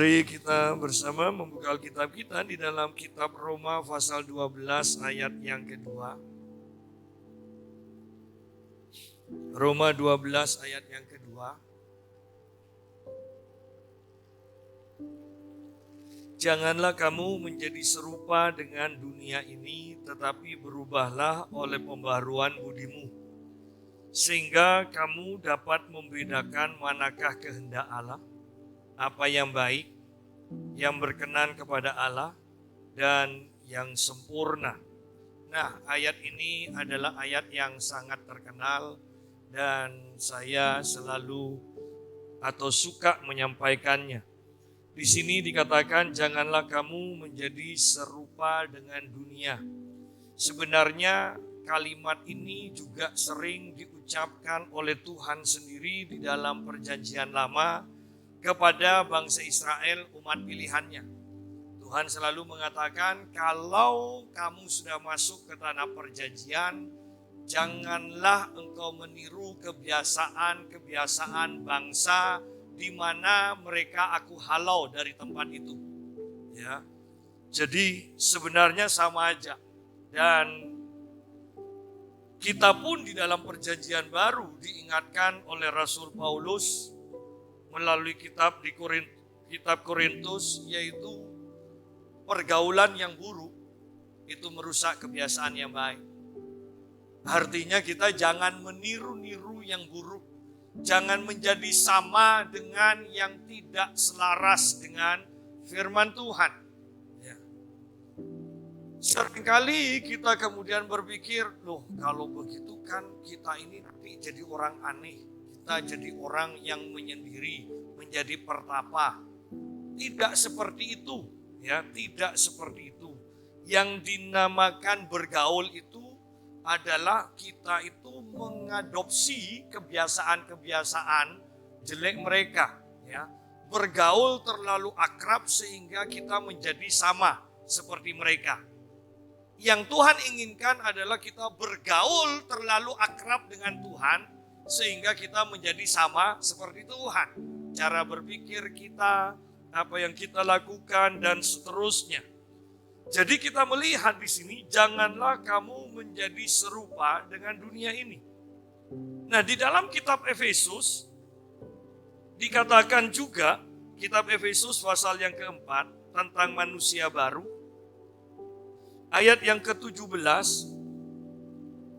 Mari kita bersama membuka Alkitab kita di dalam kitab Roma pasal 12 ayat yang kedua. Roma 12 ayat yang kedua. Janganlah kamu menjadi serupa dengan dunia ini, tetapi berubahlah oleh pembaharuan budimu, sehingga kamu dapat membedakan manakah kehendak Allah, apa yang baik, yang berkenan kepada Allah, dan yang sempurna. Nah, ayat ini adalah ayat yang sangat terkenal dan saya selalu atau suka menyampaikannya. Di sini dikatakan janganlah kamu menjadi serupa dengan dunia. Sebenarnya kalimat ini juga sering diucapkan oleh Tuhan sendiri di dalam Perjanjian Lama kepada bangsa Israel, umat pilihannya. Tuhan selalu mengatakan, kalau kamu sudah masuk ke tanah perjanjian, janganlah engkau meniru kebiasaan bangsa di mana mereka aku halau dari tempat itu. Ya. Jadi sebenarnya sama aja. Dan kita pun di dalam Perjanjian Baru diingatkan oleh Rasul Paulus melalui kitab Korintus, yaitu pergaulan yang buruk itu merusak kebiasaan yang baik. Artinya kita jangan meniru-niru yang buruk. Jangan menjadi sama dengan yang tidak selaras dengan firman Tuhan. Ya. Seringkali kita kemudian berpikir, loh kalau begitu kan kita ini nanti jadi orang aneh. Kita jadi orang yang menyendiri, menjadi pertapa. Tidak seperti itu, ya, tidak seperti itu. Yang dinamakan bergaul itu adalah kita itu mengadopsi kebiasaan-kebiasaan jelek mereka, ya. Bergaul terlalu akrab sehingga kita menjadi sama seperti mereka. Yang Tuhan inginkan adalah kita bergaul terlalu akrab dengan Tuhan sehingga kita menjadi sama seperti Tuhan. Cara berpikir kita, apa yang kita lakukan, dan seterusnya. Jadi kita melihat di sini, janganlah kamu menjadi serupa dengan dunia ini. Nah, di dalam kitab Efesus, dikatakan juga, kitab Efesus pasal yang keempat, tentang manusia baru. Ayat yang ke-17,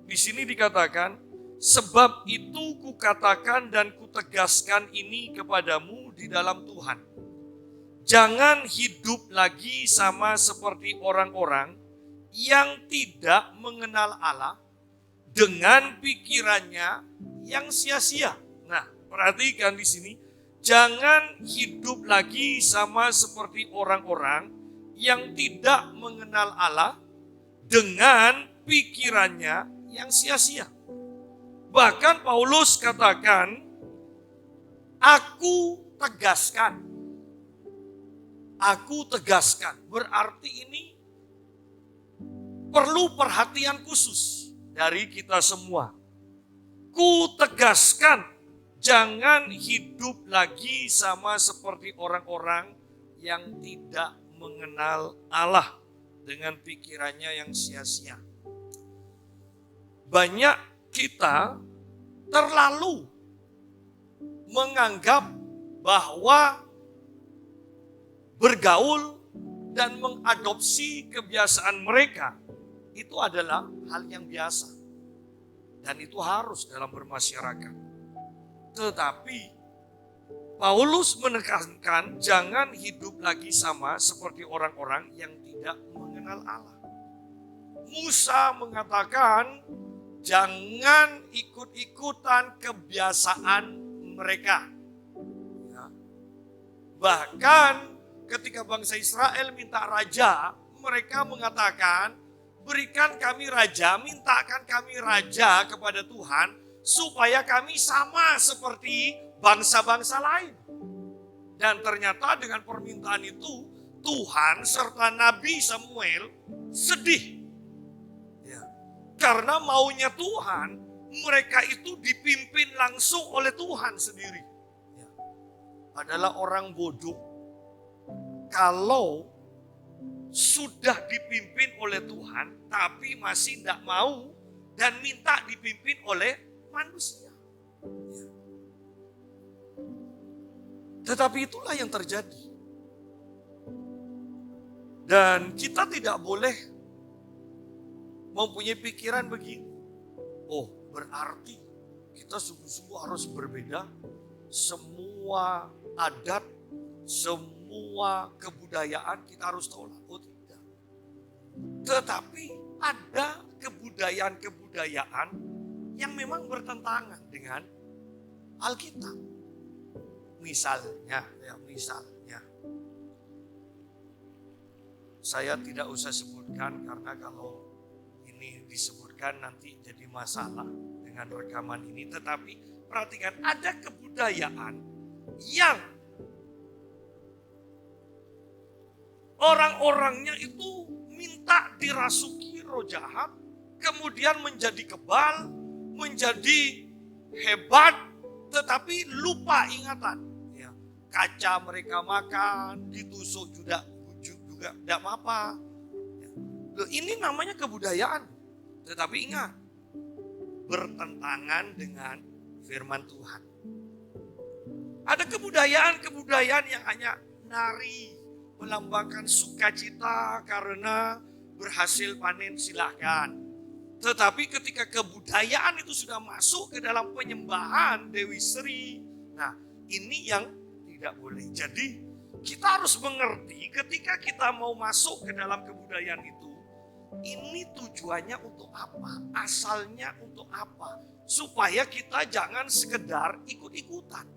di sini dikatakan, sebab itu kukatakan dan kutegaskan ini kepadamu di dalam Tuhan. Jangan hidup lagi sama seperti orang-orang yang tidak mengenal Allah dengan pikirannya yang sia-sia. Nah, perhatikan di sini, jangan hidup lagi sama seperti orang-orang yang tidak mengenal Allah dengan pikirannya yang sia-sia. Bahkan Paulus katakan, aku tegaskan. Aku tegaskan, berarti ini perlu perhatian khusus dari kita semua. Ku tegaskan, jangan hidup lagi sama seperti orang-orang yang tidak mengenal Allah dengan pikirannya yang sia-sia. Banyak kita terlalu menganggap bahwa bergaul dan mengadopsi kebiasaan mereka itu adalah hal yang biasa. Dan itu harus dalam bermasyarakat. Tetapi Paulus menekankan jangan hidup lagi sama seperti orang-orang yang tidak mengenal Allah. Musa mengatakan jangan ikut-ikutan kebiasaan mereka. Ya. Bahkan ketika bangsa Israel minta raja, mereka mengatakan, berikan kami raja, mintakan kami raja kepada Tuhan, supaya kami sama seperti bangsa-bangsa lain. Dan ternyata dengan permintaan itu, Tuhan serta Nabi Samuel sedih. Ya. Karena maunya Tuhan, mereka itu dipimpin langsung oleh Tuhan sendiri. Ya. Adalah orang bodoh kalau sudah dipimpin oleh Tuhan, tapi masih tidak mau dan minta dipimpin oleh manusia. Tetapi itulah yang terjadi. Dan kita tidak boleh mempunyai pikiran begini. Oh, berarti kita sungguh-sungguh harus berbeda. Semua adat, semua kebudayaan kita harus tolak. Oh tidak. Tetapi ada kebudayaan-kebudayaan yang memang bertentangan dengan Alkitab. Misalnya, saya tidak usah sebutkan karena kalau ini disebutkan nanti jadi masalah dengan rekaman ini. Tetapi perhatikan, ada kebudayaan yang orang-orangnya itu minta dirasuki roh jahat, kemudian menjadi kebal, menjadi hebat, tetapi lupa ingatan. Ya, kaca mereka makan, ditusuk juga tidak apa-apa. Ya. Loh, ini namanya kebudayaan. Tetapi ingat, bertentangan dengan firman Tuhan. Ada kebudayaan yang hanya nari, melambangkan sukacita karena berhasil panen, silahkan. Tetapi ketika kebudayaan itu sudah masuk ke dalam penyembahan Dewi Sri, nah ini yang tidak boleh. Jadi kita harus mengerti ketika kita mau masuk ke dalam kebudayaan itu, ini tujuannya untuk apa? Asalnya untuk apa? Supaya kita jangan sekedar ikut-ikutan.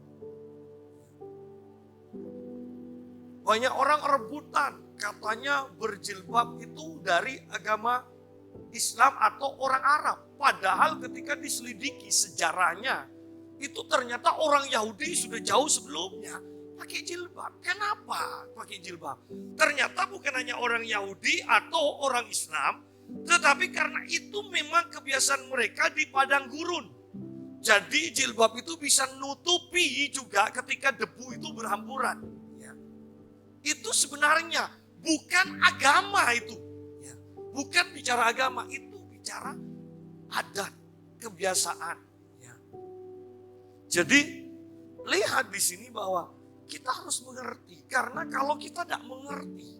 Banyak orang rebutan, katanya berjilbab itu dari agama Islam atau orang Arab. Padahal ketika diselidiki sejarahnya, itu ternyata orang Yahudi sudah jauh sebelumnya pakai jilbab. Kenapa pakai jilbab? Ternyata bukan hanya orang Yahudi atau orang Islam, tetapi karena itu memang kebiasaan mereka di padang gurun. Jadi jilbab itu bisa nutupi juga ketika debu itu berhamburan. Ya. Itu sebenarnya bukan agama itu. Ya. Bukan bicara agama, itu bicara adat, kebiasaan. Ya. Jadi lihat di sini bahwa kita harus mengerti, karena kalau kita tidak mengerti,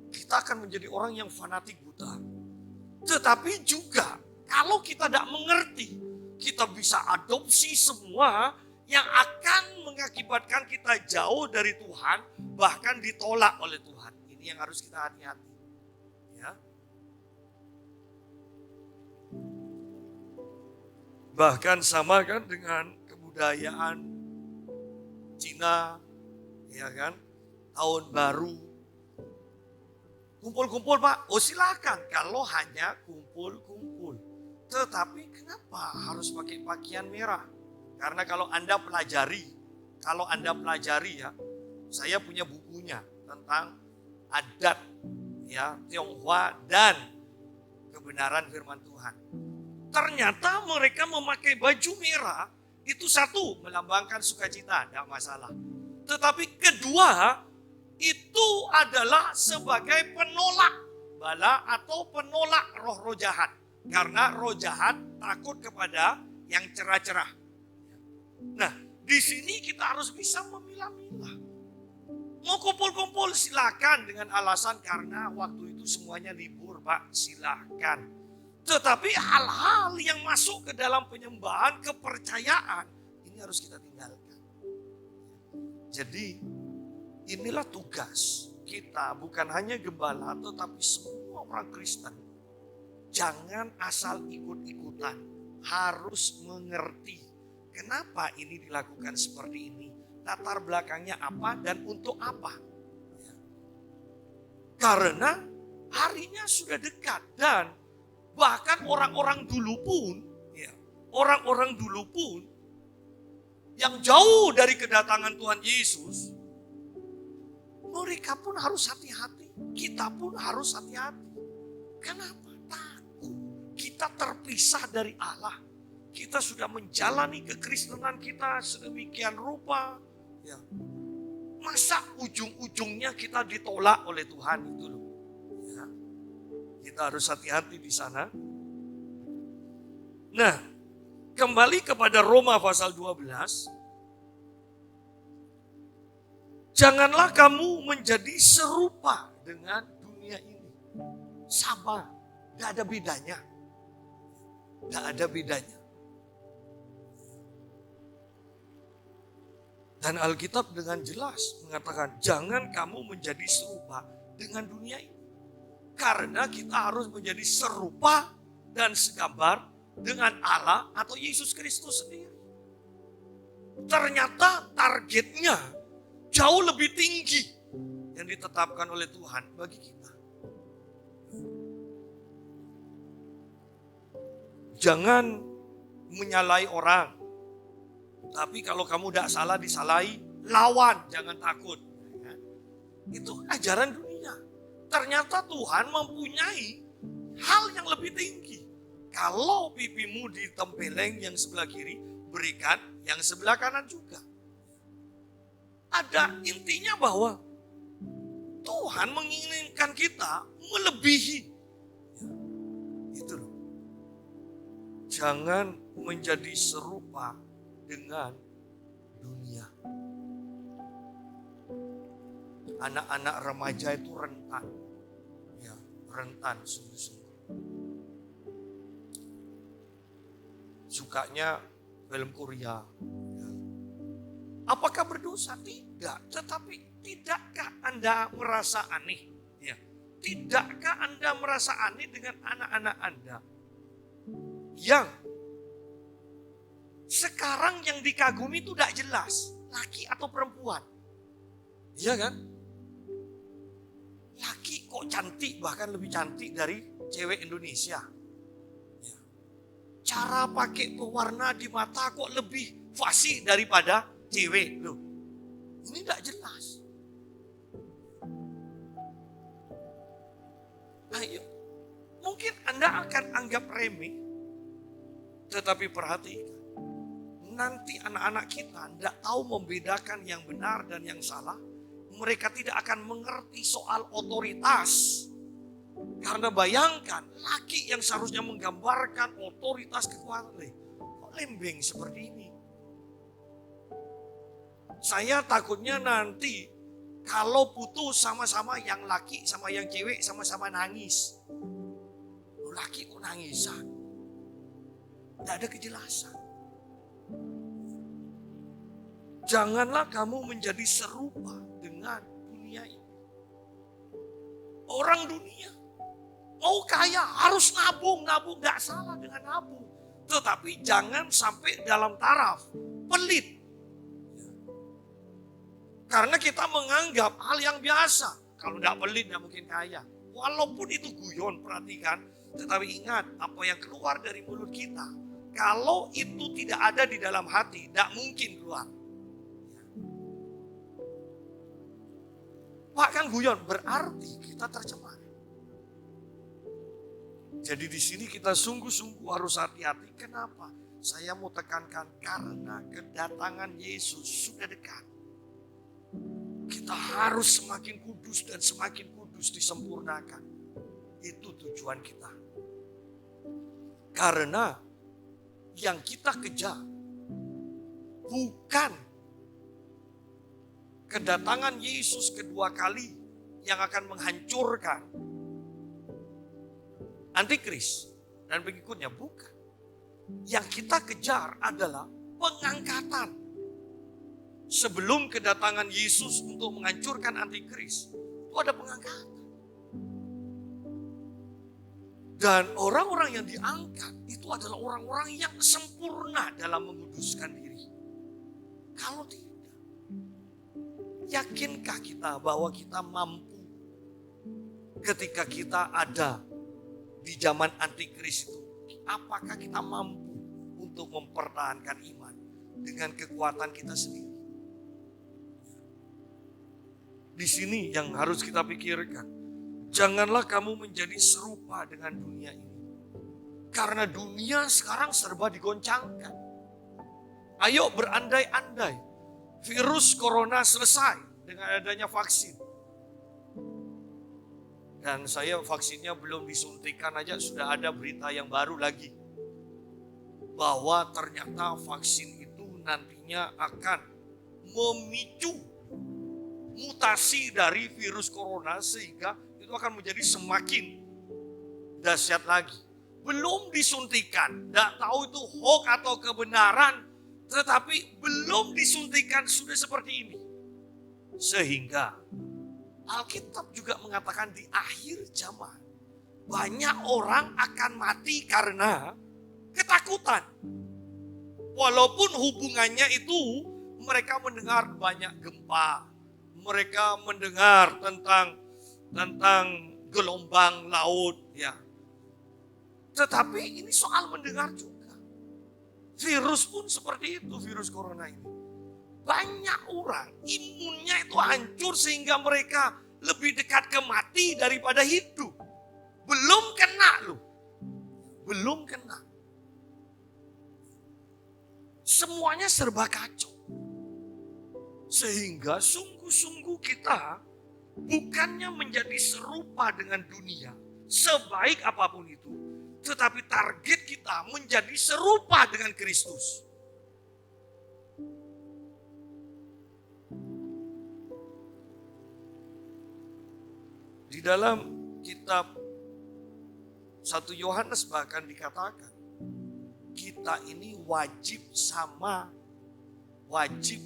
kita akan menjadi orang yang fanatik buta. Tetapi juga kalau kita tidak mengerti, kita bisa adopsi semua yang akan mengakibatkan kita jauh dari Tuhan, bahkan ditolak oleh Tuhan. Ini yang harus kita hati-hati. Ya. Bahkan sama kan dengan kebudayaan Cina, ya kan, tahun baru, kumpul-kumpul Pak, oh silakan kalau hanya kumpul-kumpul. Tetapi kenapa harus pakai pakaian merah? Karena kalau Anda pelajari ya, saya punya bukunya tentang adat ya Tionghoa dan kebenaran firman Tuhan. Ternyata mereka memakai baju merah itu satu melambangkan sukacita, tidak masalah. Tetapi kedua, itu adalah sebagai penolak bala atau penolak roh-roh jahat. Karena roh jahat takut kepada yang cerah-cerah. Nah, di sini kita harus bisa memilah-milah. Mau kumpul-kumpul silakan dengan alasan karena waktu itu semuanya libur Pak, silakan. Tetapi hal-hal yang masuk ke dalam penyembahan, kepercayaan, ini harus kita tinggalkan. Jadi inilah tugas kita, bukan hanya gembala tetapi semua orang Kristen. Jangan asal ikut-ikutan, harus mengerti kenapa ini dilakukan seperti ini. Latar belakangnya apa dan untuk apa. Karena harinya sudah dekat dan bahkan orang-orang dulu pun yang jauh dari kedatangan Tuhan Yesus, mereka pun harus hati-hati. Kita pun harus hati-hati. Kenapa? Takut. Kita terpisah dari Allah. Kita sudah menjalani kekristenan kita sedemikian rupa. Ya. Masa ujung-ujungnya kita ditolak oleh Tuhan itu loh. Ya, kita harus hati-hati di sana. Nah, kembali kepada Roma pasal 12. Janganlah kamu menjadi serupa dengan dunia ini. Sama, tidak ada bedanya. Tidak ada bedanya. Dan Alkitab dengan jelas mengatakan jangan kamu menjadi serupa dengan dunia ini. Karena kita harus menjadi serupa dan segambar dengan Allah atau Yesus Kristus sendiri. Ternyata targetnya jauh lebih tinggi yang ditetapkan oleh Tuhan bagi kita. Jangan menyalahi orang. Tapi kalau kamu tidak salah disalahi, lawan, jangan takut. Itu ajaran dunia. Ternyata Tuhan mempunyai hal yang lebih tinggi. Kalau pipimu ditempeleng yang sebelah kiri, berikan yang sebelah kanan juga. Ada intinya bahwa Tuhan menginginkan kita melebihi. Itu loh. Jangan menjadi serupa dengan dunia. Anak-anak remaja itu rentan. Ya, rentan sungguh-sungguh. Sukanya film Korea. Ya. Apakah berdosa? Tidak. Tetapi tidakkah Anda merasa aneh? Ya. Tidakkah Anda merasa aneh dengan anak-anak Anda yang sekarang yang dikagumi itu tidak jelas, laki atau perempuan. Iya kan? Laki kok cantik, bahkan lebih cantik dari cewek Indonesia. Ya. Cara pakai pewarna di mata kok lebih fasih daripada cewek. Loh, ini tidak jelas. Ayo, mungkin Anda akan anggap remeh, tetapi perhatikan. Nanti anak-anak kita tidak tahu membedakan yang benar dan yang salah. Mereka tidak akan mengerti soal otoritas. Karena bayangkan, laki yang seharusnya menggambarkan otoritas kekuatan, kok lembeng seperti ini. Saya takutnya nanti kalau putus sama-sama yang laki sama yang cewek sama-sama nangis. Laki kok nangisan? Tidak ada kejelasan. Janganlah kamu menjadi serupa dengan dunia ini. Orang dunia mau kaya harus nabung, gak salah dengan nabung. Tetapi jangan sampai dalam taraf pelit. Karena kita menganggap hal yang biasa. Kalau tidak pelit tidak mungkin kaya. Walaupun itu guyon, perhatikan. Tetapi ingat apa yang keluar dari mulut kita. Kalau itu tidak ada di dalam hati, tidak mungkin keluar. Pak kan guyon, berarti kita tercemar. Jadi di sini kita sungguh-sungguh harus hati-hati. Kenapa? Saya mau tekankan karena kedatangan Yesus sudah dekat. Kita harus semakin kudus dan semakin kudus disempurnakan. Itu tujuan kita. Karena yang kita kejar bukan kedatangan Yesus kedua kali yang akan menghancurkan antikris dan pengikutnya, bukan. Yang kita kejar adalah pengangkatan. Sebelum kedatangan Yesus untuk menghancurkan antikris, itu ada pengangkatan. Dan orang-orang yang diangkat itu adalah orang-orang yang sempurna dalam menguduskan diri. Kalau tidak, yakinkah kita bahwa kita mampu ketika kita ada di zaman antikris itu? Apakah kita mampu untuk mempertahankan iman dengan kekuatan kita sendiri? Di sini yang harus kita pikirkan. Janganlah kamu menjadi serupa dengan dunia ini. Karena dunia sekarang serba digoncangkan. Ayo berandai-andai. Virus corona selesai dengan adanya vaksin. Dan saya vaksinnya belum disuntikan aja sudah ada berita yang baru lagi. Bahwa ternyata vaksin itu nantinya akan memicu mutasi dari virus corona sehingga itu akan menjadi semakin dahsyat lagi. Belum disuntikan, tidak tahu itu hoax atau kebenaran, tetapi belum disuntikan sudah seperti ini. Sehingga Alkitab juga mengatakan di akhir zaman banyak orang akan mati karena ketakutan. Walaupun hubungannya itu mereka mendengar banyak gempa, mereka mendengar tentang gelombang laut, ya. Tetapi ini soal mendengar juga. Virus pun seperti itu, virus corona ini. Banyak orang imunnya itu hancur sehingga mereka lebih dekat ke mati daripada hidup. Belum kena loh. Belum kena. Semuanya serba kacau. Sehingga sungguh-sungguh kita bukannya menjadi serupa dengan dunia. Sebaik apapun itu. Tetapi target kita menjadi serupa dengan Kristus. Di dalam kitab 1 Yohanes bahkan dikatakan kita ini wajib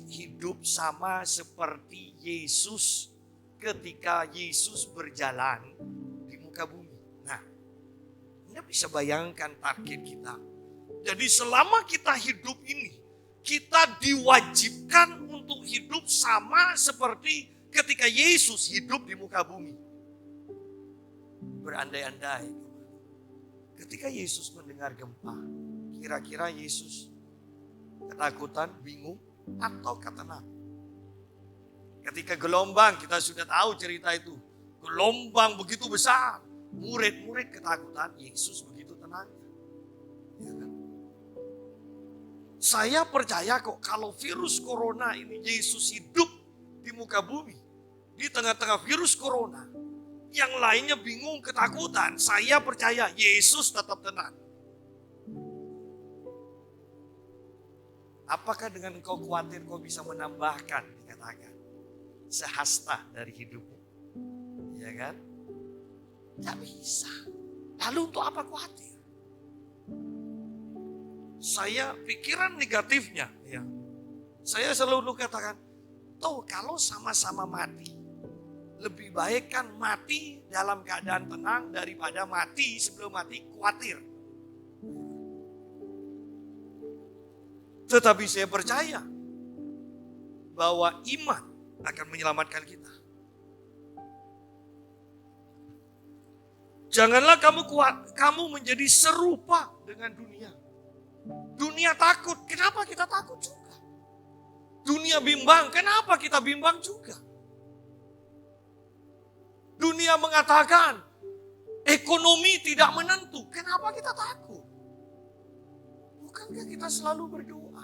hidup sama seperti Yesus ketika Yesus berjalan di muka bumi. Nah, Anda bisa bayangkan target kita. Jadi selama kita hidup ini, kita diwajibkan untuk hidup sama seperti ketika Yesus hidup di muka bumi. Berandai-andai, ketika Yesus mendengar gempa, kira-kira Yesus ketakutan, bingung, atau tenang? Ketika gelombang, kita sudah tahu cerita itu. Gelombang begitu besar, murid-murid ketakutan, Yesus begitu tenang. Ya kan? Saya percaya kok kalau virus corona ini Yesus hidup di muka bumi, di tengah-tengah virus corona, yang lainnya bingung, ketakutan. Saya percaya Yesus tetap tenang. Apakah dengan engkau khawatir kau bisa menambahkan, dikatakan, sehasta dari hidupmu? Ya kan? Tidak bisa. Lalu untuk apa khawatir? Saya pikiran negatifnya, ya. Saya selalu katakan, toh kalau sama-sama mati, lebih baik kan mati dalam keadaan tenang daripada mati sebelum mati khawatir. Tetapi saya percaya bahwa iman akan menyelamatkan kita. Janganlah kamu menjadi serupa dengan dunia. Dunia takut, kenapa kita takut juga? Dunia bimbang, kenapa kita bimbang juga? Dunia mengatakan ekonomi tidak menentu. Kenapa kita takut? Bukankah kita selalu berdoa?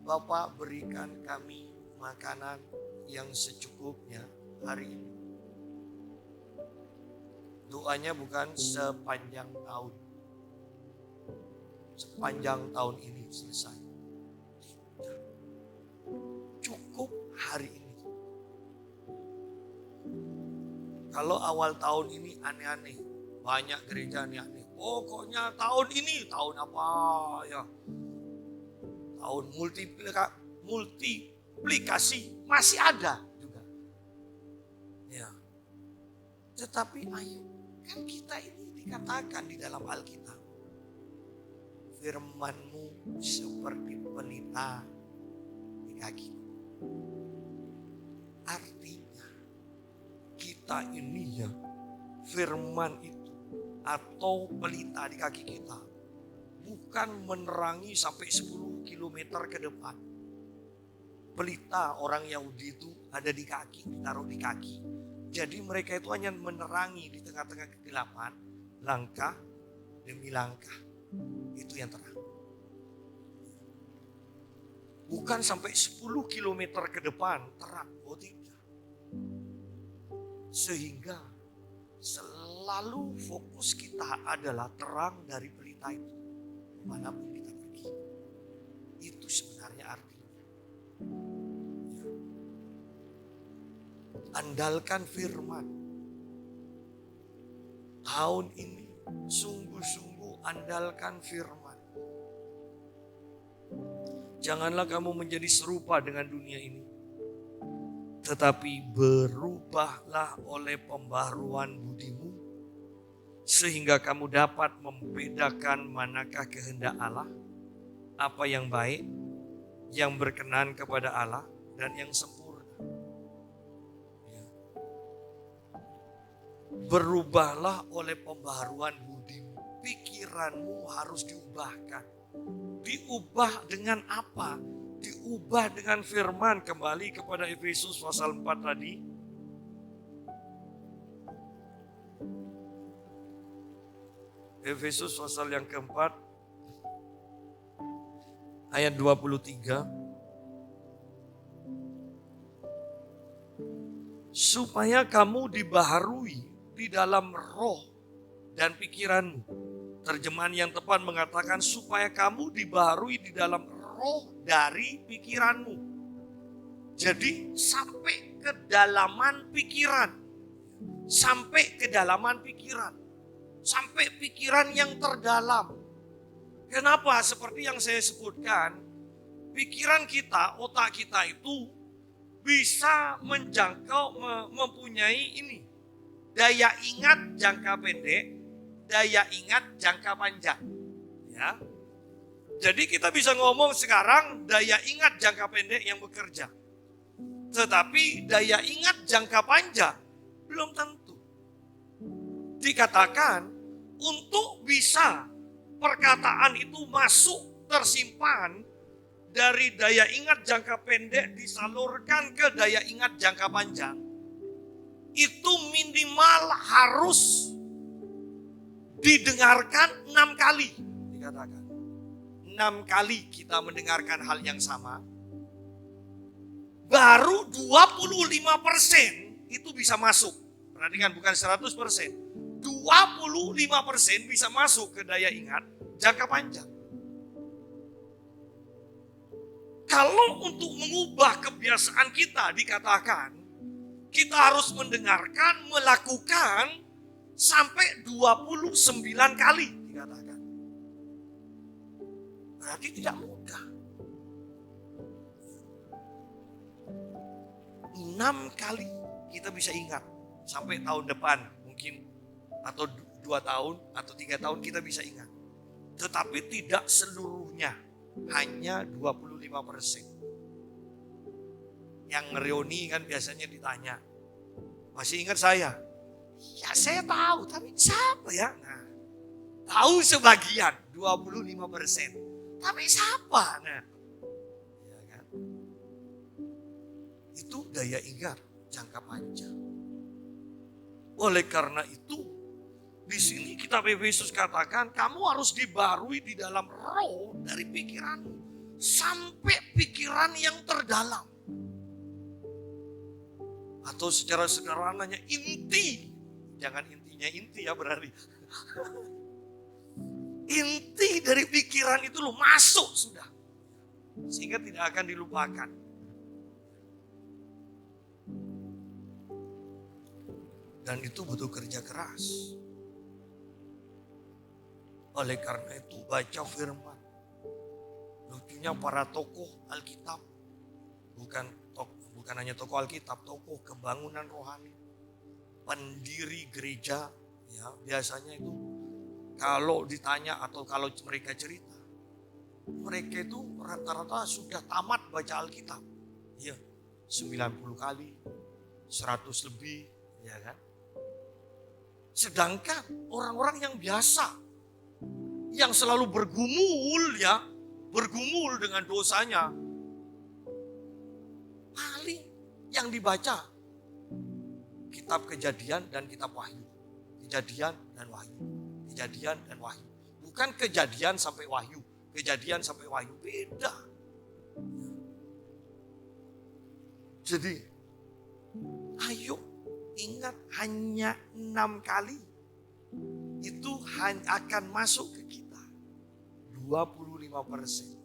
Bapa, berikan kami makanan yang secukupnya hari ini. Doanya bukan sepanjang tahun. Sepanjang tahun ini selesai. Cukup hari ini. Kalau awal tahun ini aneh-aneh, banyak gereja aneh-aneh. Pokoknya tahun ini, tahun apa ya? Tahun multiplikasi, masih ada juga. Ya. Tetapi ayo, kan kita ini dikatakan di dalam Alkitab. Firman-Mu seperti pelita di kaki. Artinya, kita ini ya, firman itu atau pelita di kaki kita bukan menerangi sampai 10 km ke depan. Pelita orang Yahudi itu ada di kaki, ditaruh di kaki. Jadi mereka itu hanya menerangi di tengah-tengah kegelapan, langkah demi langkah. Itu yang terang. Bukan sampai 10 kilometer ke depan terang. Oh tidak. Sehingga selalu fokus kita adalah terang dari pelita itu. Manapun kita pergi. Itu sebenarnya artinya. Ya. Andalkan firman. Tahun ini sungguh-sungguh andalkan firman. Janganlah kamu menjadi serupa dengan dunia ini. Tetapi berubahlah oleh pembaharuan budimu. Sehingga kamu dapat membedakan manakah kehendak Allah. Apa yang baik, yang berkenan kepada Allah, dan yang sempurna. Ya. Berubahlah oleh pembaharuan budimu. Pikiranmu harus diubahkan. Diubah dengan apa? Diubah dengan firman. Kembali kepada Efesus pasal 4 tadi. Efesus pasal yang keempat. Ayat 23. Supaya kamu dibaharui di dalam roh dan pikiranmu. Terjemahan yang tepat mengatakan supaya kamu dibaharui di dalam roh dari pikiranmu. Jadi sampai kedalaman pikiran. Sampai kedalaman pikiran. Sampai pikiran yang terdalam. Kenapa? Seperti yang saya sebutkan, pikiran kita, otak kita itu bisa menjangkau, mempunyai ini. Daya ingat jangka pendek, daya ingat jangka panjang. Ya. Jadi kita bisa ngomong sekarang daya ingat jangka pendek yang bekerja. Tetapi daya ingat jangka panjang belum tentu. Dikatakan untuk bisa perkataan itu masuk tersimpan dari daya ingat jangka pendek disalurkan ke daya ingat jangka panjang. Itu minimal harus didengarkan 6 kali. Dikatakan 6 kali kita mendengarkan hal yang sama. Baru 25% itu bisa masuk. Perhatikan bukan 100%. 25% bisa masuk ke daya ingat jangka panjang. Kalau untuk mengubah kebiasaan kita dikatakan, kita harus mendengarkan, melakukan sampai 29 kali dikatakan. Berarti tidak mudah. 6 kali kita bisa ingat sampai tahun depan mungkin, atau 2 tahun atau 3 tahun kita bisa ingat. Tetapi tidak seluruhnya, hanya 25%. Yang ngereoni kan biasanya ditanya, masih ingat saya? Ya saya tahu, tapi siapa ya? Nah, tahu sebagian, 25%. Tapi siapa? Nah, ya kan? Itu daya ingat jangka panjang. Oleh karena itu, di sini kitab Efesus katakan, kamu harus dibarui di dalam roh dari pikiranmu. Sampai pikiran yang terdalam. Atau secara sederhananya inti. Jangan intinya inti ya berarti. Inti dari pikiran itu lo masuk sudah. Sehingga tidak akan dilupakan. Dan itu butuh kerja keras. Oleh karena itu baca firman. Lucunya para tokoh Alkitab. Bukan hanya tokoh Alkitab, tokoh kebangunan rohani. Pendiri gereja, ya biasanya itu kalau ditanya atau kalau mereka cerita, mereka itu rata-rata sudah tamat baca Alkitab. Ya, 90 kali, 100 lebih, ya kan. Sedangkan orang-orang yang biasa, yang selalu bergumul dengan dosanya, paling yang dibaca kitab Kejadian dan kitab Wahyu. Kejadian dan Wahyu. Kejadian dan Wahyu. Bukan Kejadian sampai Wahyu. Kejadian sampai Wahyu. Beda. Jadi, ayo ingat hanya 6 kali itu akan masuk ke kita. 25%.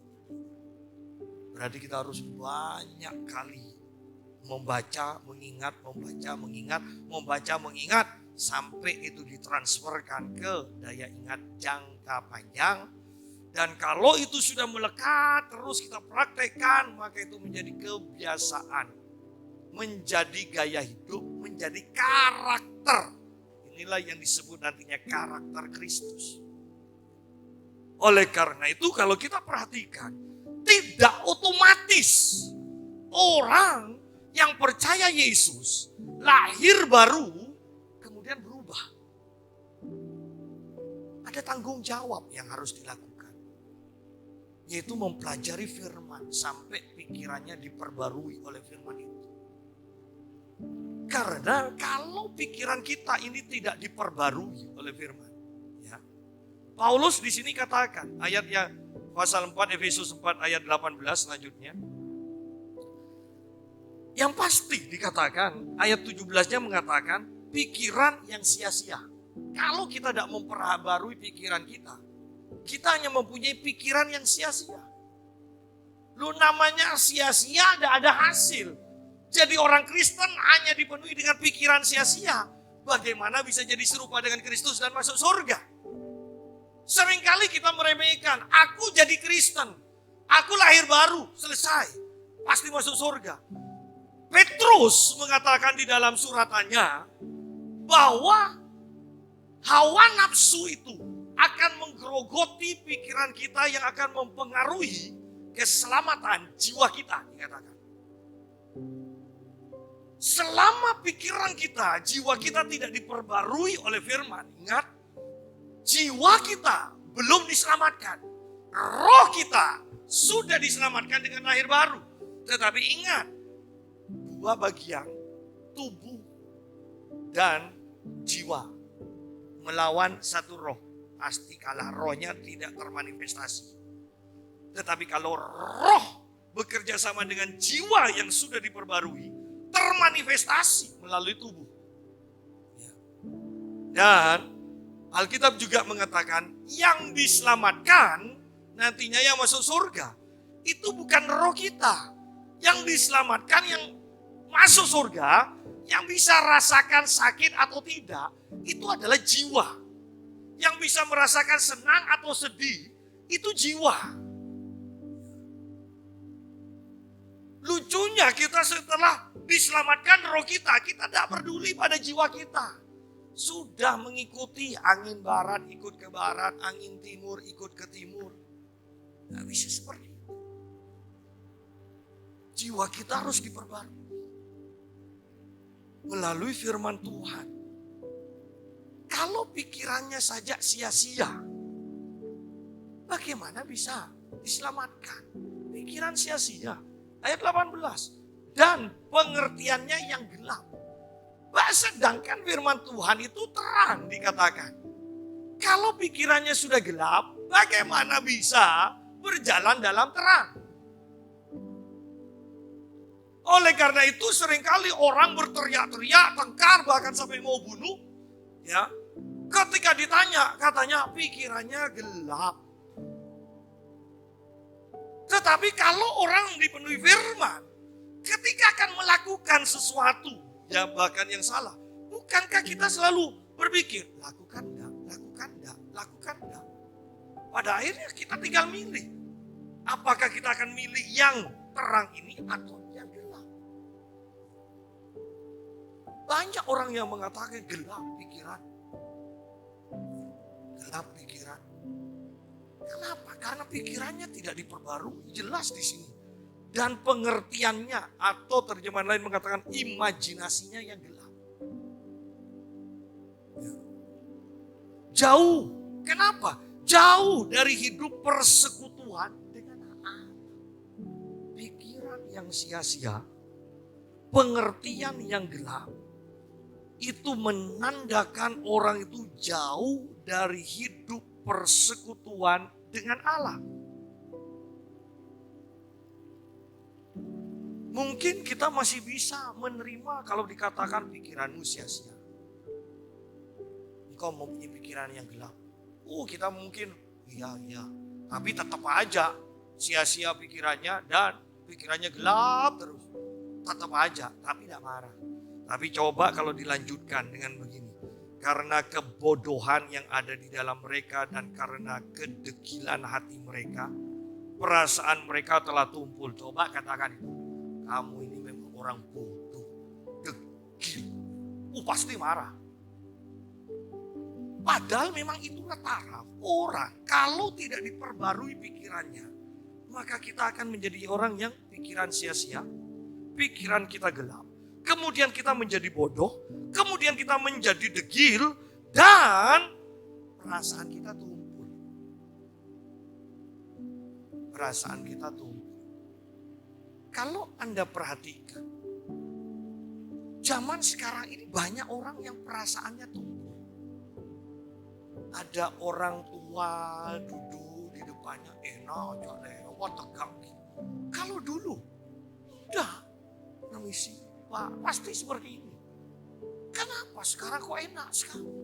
Berarti kita harus banyak kali membaca, mengingat, membaca, mengingat. Sampai itu ditransferkan ke daya ingat jangka panjang. Dan kalau itu sudah melekat, terus kita praktekkan, maka itu menjadi kebiasaan. Menjadi gaya hidup, menjadi karakter. Inilah yang disebut nantinya karakter Kristus. Oleh karena itu kalau kita perhatikan, tidak otomatis orang yang percaya Yesus lahir baru kemudian berubah. Ada tanggung jawab yang harus dilakukan, yaitu mempelajari firman sampai pikirannya diperbarui oleh firman itu. Karena kalau pikiran kita ini tidak diperbarui oleh firman, ya, Paulus di sini katakan ayatnya pasal 4 Efesus 4 ayat 18 selanjutnya. Yang pasti dikatakan ayat 17-nya mengatakan pikiran yang sia-sia. Kalau kita tidak memperbarui pikiran kita hanya mempunyai pikiran yang sia-sia. Lu namanya sia-sia tidak ada hasil. Jadi orang Kristen hanya dipenuhi dengan pikiran sia-sia. Bagaimana bisa jadi serupa dengan Kristus dan masuk surga? Seringkali kita meremehkan, aku jadi Kristen, aku lahir baru, selesai, pasti masuk surga. Petrus mengatakan di dalam suratannya bahwa hawa nafsu itu akan menggerogoti pikiran kita yang akan mempengaruhi keselamatan jiwa kita, dikatakan. Selama pikiran kita, jiwa kita tidak diperbarui oleh firman, ingat, jiwa kita belum diselamatkan. Roh kita sudah diselamatkan dengan lahir baru. Tetapi ingat, dua bagian, tubuh dan jiwa, melawan satu roh. Pasti kalah, rohnya tidak termanifestasi. Tetapi kalau roh bekerja sama dengan jiwa yang sudah diperbarui, termanifestasi melalui tubuh. Dan Alkitab juga mengatakan yang diselamatkan nantinya yang masuk surga. Itu bukan roh kita. Yang diselamatkan yang masuk surga, yang bisa rasakan sakit atau tidak, itu adalah jiwa. Yang bisa merasakan senang atau sedih, itu jiwa. Lucunya kita setelah diselamatkan roh kita tidak peduli pada jiwa kita. Sudah mengikuti angin barat ikut ke barat, angin timur ikut ke timur. Tidak bisa seperti itu. Jiwa kita harus diperbarui melalui firman Tuhan. Kalau pikirannya saja sia-sia, bagaimana bisa diselamatkan? Pikiran sia-sia. Ayat 18. Dan pengertiannya yang gelap. Sedangkan firman Tuhan itu terang dikatakan. Kalau pikirannya sudah gelap, bagaimana bisa berjalan dalam terang? Oleh karena itu seringkali orang berteriak-teriak, tengkar, bahkan sampai mau bunuh. Ya, ketika ditanya, katanya pikirannya gelap. Tetapi kalau orang dipenuhi firman, ketika akan melakukan sesuatu, ya bahkan yang salah, bukankah kita selalu berpikir, lakukan enggak, lakukan enggak, lakukan enggak. Pada akhirnya kita tinggal milih. Apakah kita akan milih yang terang ini atau yang gelap. Banyak orang yang mengatakan gelap pikiran. Gelap pikiran. Kenapa? Karena pikirannya tidak diperbarui, jelas di sini. Dan pengertiannya atau terjemahan lain mengatakan imajinasinya yang gelap. Jauh. Kenapa? Jauh dari hidup persekutuan dengan Allah. Pikiran yang sia-sia, pengertian yang gelap, itu menandakan orang itu jauh dari hidup persekutuan dengan Allah. Mungkin kita masih bisa menerima kalau dikatakan pikiranmu sia-sia. Engkau mempunyai pikiran yang gelap. Kita mungkin, iya. Tapi tetap aja sia-sia pikirannya dan pikirannya gelap terus. Tetap aja, tapi tidak marah. Tapi coba kalau dilanjutkan dengan begini. Karena kebodohan yang ada di dalam mereka dan karena kedegilan hati mereka, perasaan mereka telah tumpul. Coba katakan itu. Kamu ini memang orang bodoh, degil. Pasti marah. Padahal memang itulah taraf orang. Kalau tidak diperbarui pikirannya, maka kita akan menjadi orang yang pikiran sia-sia, pikiran kita gelap. Kemudian kita menjadi bodoh, kemudian kita menjadi degil, dan perasaan kita tumpul. Perasaan kita tumpul. Kalau Anda perhatikan, zaman sekarang ini banyak orang yang perasaannya tumpul. Ada orang tua duduk di depannya, enak aja lewat tegak. Kalau dulu, udah, permisi. Pasti seperti ini. Kenapa sekarang kok enak sekali?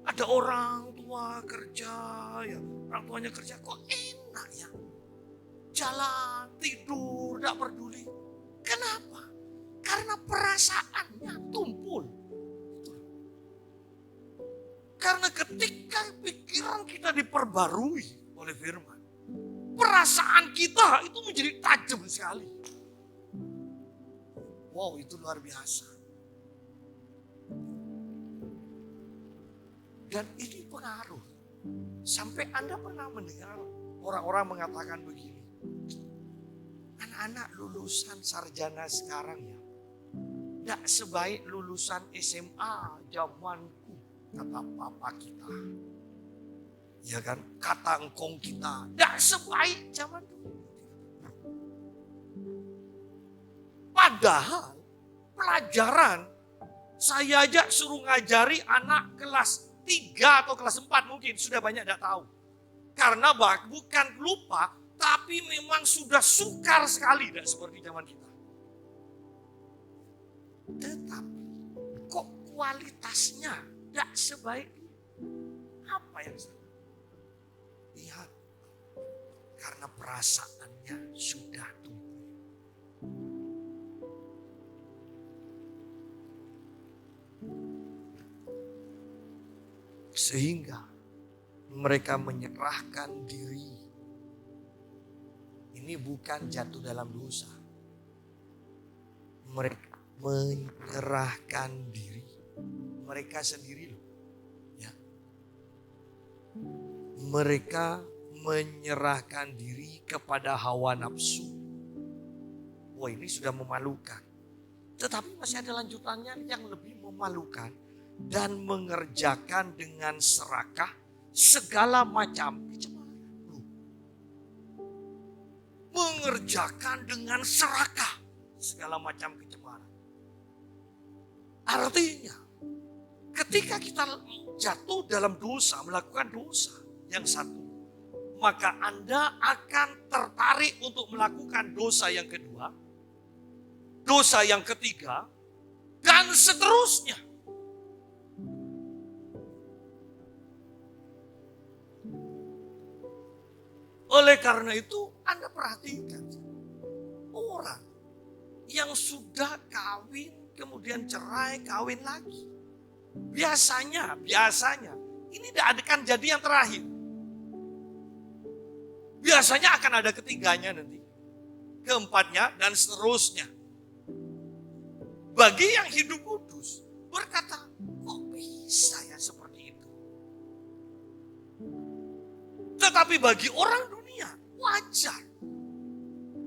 Ada orang tua kerja, ya orang tuanya kerja kok enak ya. Jalan, tidur, tidak peduli. Kenapa? Karena perasaannya tumpul. Karena ketika pikiran kita diperbarui oleh firman, perasaan kita itu menjadi tajam sekali. Wow, itu luar biasa. Dan ini pengaruh. Sampai Anda pernah mendengar orang-orang mengatakan begini. Anak-anak lulusan sarjana sekarang ya, tidak sebaik lulusan SMA zamanku, kata papa kita. Ya kan, kata engkong kita, tidak sebaik zaman dulu. Padahal pelajaran saya aja suruh ngajari anak kelas 3 atau kelas 4 mungkin sudah banyak tidak tahu. Karena bukan lupa, tapi memang sudah sukar sekali tidak seperti zaman kita. Tetapi kok kualitasnya tidak sebaik apa yang salah? Lihat, karena perasaannya sudah tumbuh. Sehingga mereka menyerahkan diri. Ini bukan jatuh dalam dosa. Mereka menyerahkan diri. Mereka sendiri loh. Ya. Mereka menyerahkan diri kepada hawa nafsu. Wah, ini sudah memalukan. Tetapi masih ada lanjutannya yang lebih memalukan. Dan mengerjakan dengan serakah segala macam kecemaran. Mengerjakan dengan serakah segala macam kecemaran. Artinya, ketika kita jatuh dalam dosa, melakukan dosa yang satu, maka Anda akan tertarik untuk melakukan dosa yang kedua, dosa yang ketiga, dan seterusnya. Oleh karena itu Anda perhatikan orang yang sudah kawin kemudian cerai kawin lagi. Biasanya ini tidak akan jadi yang terakhir. Biasanya akan ada ketiganya nanti. Keempatnya dan seterusnya. Bagi yang hidup kudus berkata, kok bisa ya seperti itu? Tetapi bagi orang dunia wajar.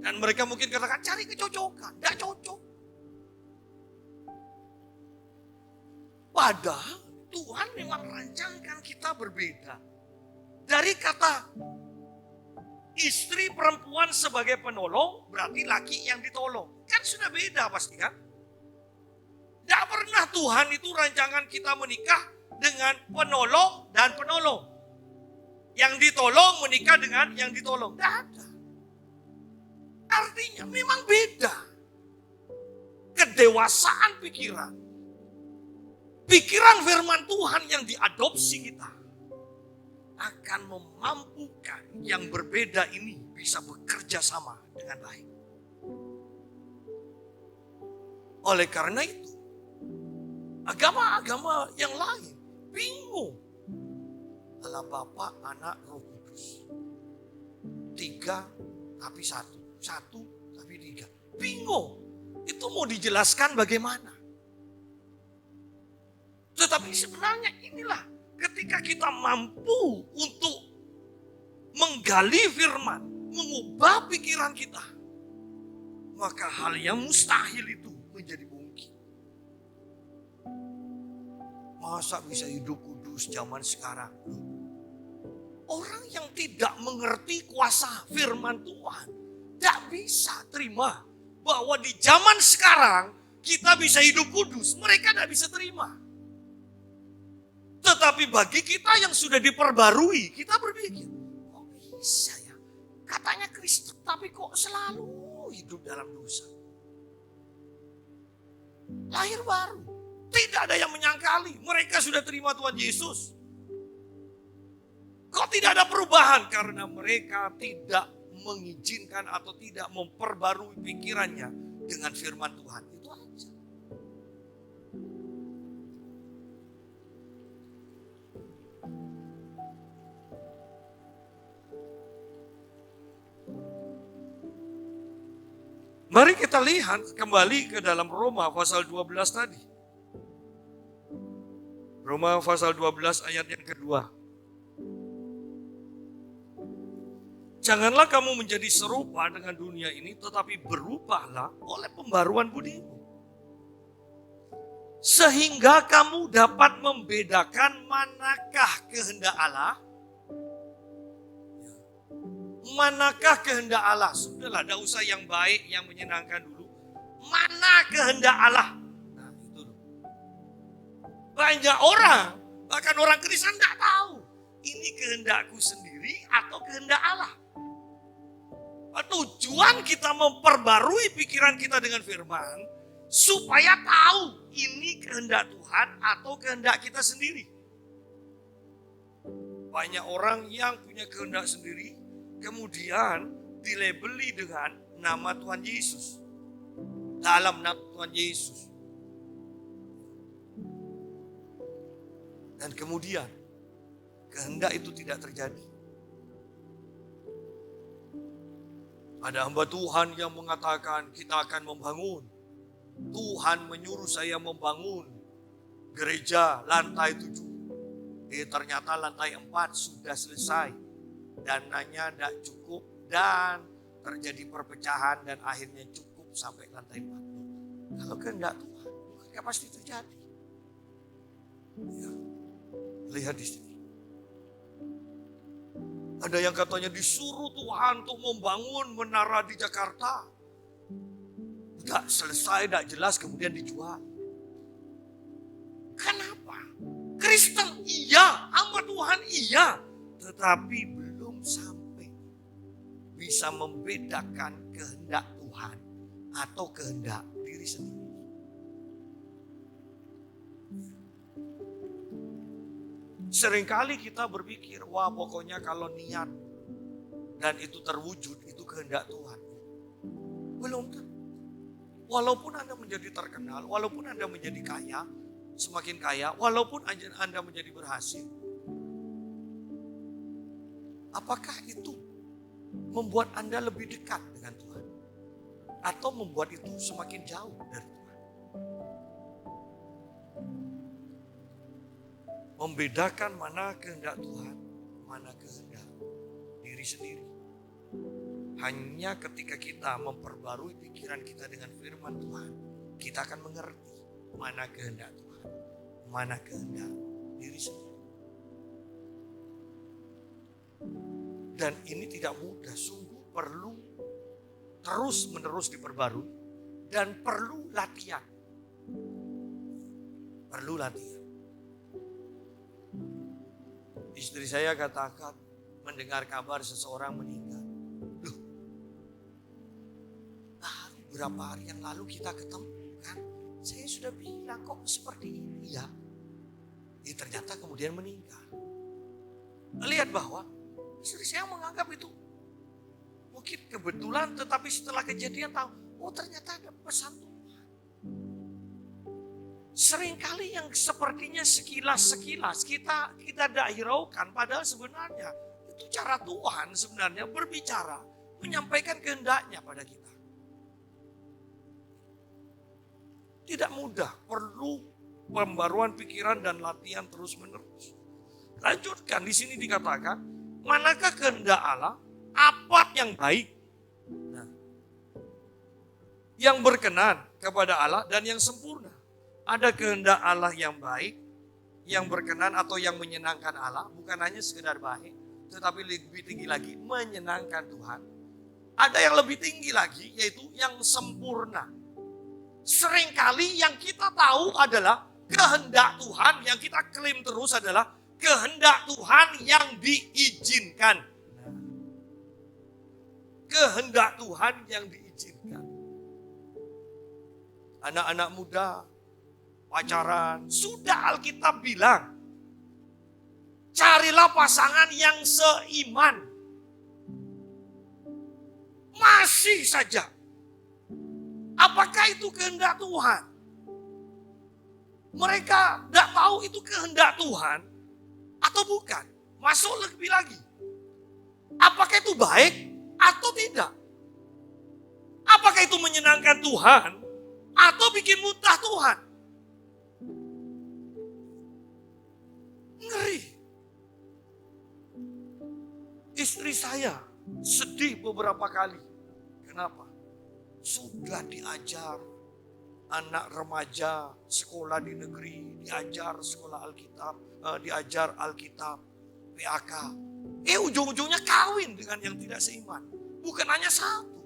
Dan mereka mungkin katakan cari kecocokan. Tidak cocok. Padahal Tuhan memang rancangkan kita berbeda. Dari kata istri perempuan sebagai penolong berarti laki yang ditolong. Kan sudah beda pasti kan? Tidak pernah Tuhan itu rancangan kita menikah dengan penolong dan penolong. Yang ditolong menikah dengan yang ditolong. Tidak ada. Artinya memang beda. Kedewasaan pikiran. Pikiran firman Tuhan yang diadopsi kita akan memampukan yang berbeda ini bisa bekerja sama dengan baik. Oleh karena itu, agama-agama yang lain bingung. Allah Bapa, Anak, Roh Kudus. 3 tapi 1. 1 tapi 3. Bingung. Itu mau dijelaskan bagaimana? Tetapi sebenarnya inilah ketika kita mampu untuk menggali firman, mengubah pikiran kita, maka hal yang mustahil itu menjadi mungkin. Masa bisa hidup kudus zaman sekarang? Orang yang tidak mengerti kuasa firman Tuhan tidak bisa terima bahwa di zaman sekarang kita bisa hidup kudus. Mereka tidak bisa terima. Tetapi bagi kita yang sudah diperbarui, kita berpikir, kok bisa ya? Katanya Kristen, tapi kok selalu hidup dalam dosa? Lahir baru. Tidak ada yang menyangkali. Mereka sudah terima Tuhan Yesus. Kok tidak ada perubahan? Karena mereka tidak mengizinkan atau tidak memperbarui pikirannya dengan firman Tuhan. Itu aja. Mari kita lihat kembali ke dalam Roma pasal 12 tadi. Roma pasal 12 ayat yang kedua. Janganlah kamu menjadi serupa dengan dunia ini, tetapi berubahlah oleh pembaruan budimu. Sehingga kamu dapat membedakan manakah kehendak Allah. Manakah kehendak Allah? Sudahlah, tidak usah yang baik, yang menyenangkan dulu. Mana kehendak Allah? Nah, itu. Banyak orang, bahkan orang Kristen tidak tahu. Ini kehendakku sendiri atau kehendak Allah. Tujuan kita memperbarui pikiran kita dengan firman, supaya tahu ini kehendak Tuhan atau kehendak kita sendiri. Banyak orang yang punya kehendak sendiri, kemudian dilabeli dengan nama Tuhan Yesus. Dalam nama Tuhan Yesus. Dan kemudian kehendak itu tidak terjadi. Ada hamba Tuhan yang mengatakan kita akan membangun. Tuhan menyuruh saya membangun gereja lantai 7. Ternyata lantai 4 sudah selesai. Dananya tidak cukup dan terjadi perpecahan dan akhirnya cukup sampai lantai 4. Kalau kehendak Tuhan, maka pasti terjadi. Ya. Lihat di sini. Ada yang katanya disuruh Tuhan untuk membangun menara di Jakarta. Tidak selesai, tidak jelas, kemudian dijual. Kenapa? Kristen iya, hamba Tuhan iya. Tetapi belum sampai bisa membedakan kehendak Tuhan atau kehendak diri sendiri. Seringkali kita berpikir, wah pokoknya kalau niat dan itu terwujud, itu kehendak Tuhan. Belum tentu. Walaupun Anda menjadi terkenal, walaupun Anda menjadi kaya, semakin kaya, walaupun Anda menjadi berhasil. Apakah itu membuat Anda lebih dekat dengan Tuhan? Atau membuat itu semakin jauh dari Tuhan? Membedakan mana kehendak Tuhan, mana kehendak diri sendiri. Hanya ketika kita memperbarui pikiran kita dengan firman Tuhan, kita akan mengerti mana kehendak Tuhan, mana kehendak diri sendiri. Dan ini tidak mudah, sungguh perlu terus-menerus diperbarui dan perlu latihan. Perlu latihan. Istri saya katakan mendengar kabar seseorang meninggal. Loh, beberapa hari yang lalu kita ketemu kan. Saya sudah bilang kok seperti ini ya. Ternyata kemudian meninggal. Lihat bahwa istri saya menganggap itu mungkin kebetulan, tetapi setelah kejadian tahu, oh ternyata ada pesan Tuhan. Seringkali yang sepertinya sekilas-sekilas kita tidak hiraukan, padahal sebenarnya itu cara Tuhan sebenarnya berbicara, menyampaikan kehendaknya pada kita. Tidak mudah, perlu pembaruan pikiran dan latihan terus-menerus. Lanjutkan, di sini dikatakan, manakah kehendak Allah, apa yang baik, nah, yang berkenan kepada Allah dan yang sempurna. Ada kehendak Allah yang baik, yang berkenan atau yang menyenangkan Allah, bukan hanya sekedar baik, tetapi lebih tinggi lagi menyenangkan Tuhan. Ada yang lebih tinggi lagi, yaitu yang sempurna. Seringkali yang kita tahu adalah kehendak Tuhan, yang kita klaim terus adalah kehendak Tuhan yang diizinkan. Kehendak Tuhan yang diizinkan. Anak-anak muda, pacaran, sudah Alkitab bilang, carilah pasangan yang seiman. Masih saja. Apakah itu kehendak Tuhan? Mereka tidak tahu itu kehendak Tuhan atau bukan. Masuk lebih lagi. Apakah itu baik atau tidak? Apakah itu menyenangkan Tuhan atau bikin muntah Tuhan? Ngeri. Istri saya sedih beberapa kali. Kenapa? Sudah diajar anak remaja sekolah di negeri, diajar sekolah Alkitab, diajar Alkitab, PAK. Ujung-ujungnya kawin dengan yang tidak seiman. Bukan hanya satu.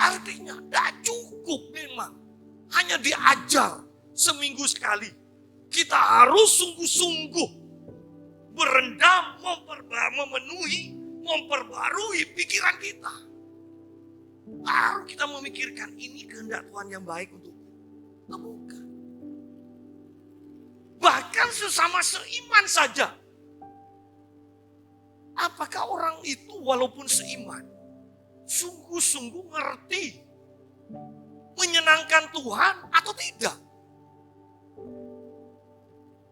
Artinya tidak cukup memang. Hanya diajar seminggu sekali. Kita harus sungguh-sungguh berendam, memenuhi, memperbarui pikiran kita. Baru kita memikirkan ini kehendak Tuhan yang baik untukku. Bukan. Bahkan sesama seiman saja. Apakah orang itu walaupun seiman, sungguh-sungguh ngerti menyenangkan Tuhan atau tidak?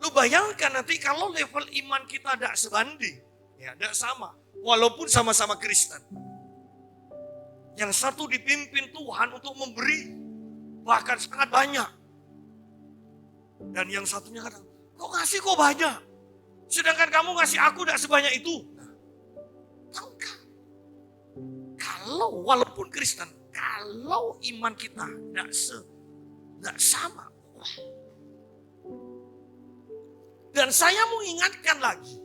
Lu bayangkan nanti kalau level iman kita tidak sebanding, ya tidak sama, walaupun sama-sama Kristen. Yang satu dipimpin Tuhan untuk memberi, bahkan sangat banyak. Dan yang satunya kadang, kok ngasih kok banyak? Sedangkan kamu ngasih aku tidak sebanyak itu. Tahukah? Kalau walaupun Kristen, kalau iman kita tidak sama. Dan saya mau ingatkan lagi,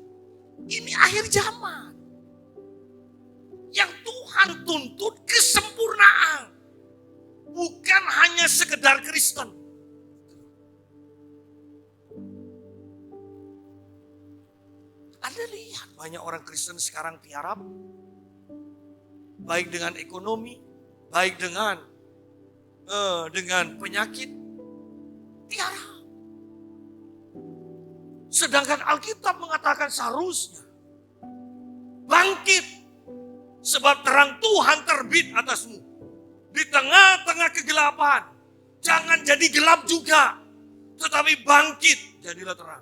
ini akhir zaman. Yang Tuhan tuntut kesempurnaan. Bukan hanya sekedar Kristen. Anda lihat banyak orang Kristen sekarang tiarap. Baik dengan ekonomi, baik dengan penyakit. Tiarap. Sedangkan Alkitab mengatakan seharusnya bangkit. Sebab terang Tuhan terbit atasmu. Di tengah-tengah kegelapan. Jangan jadi gelap juga. Tetapi bangkit, jadilah terang.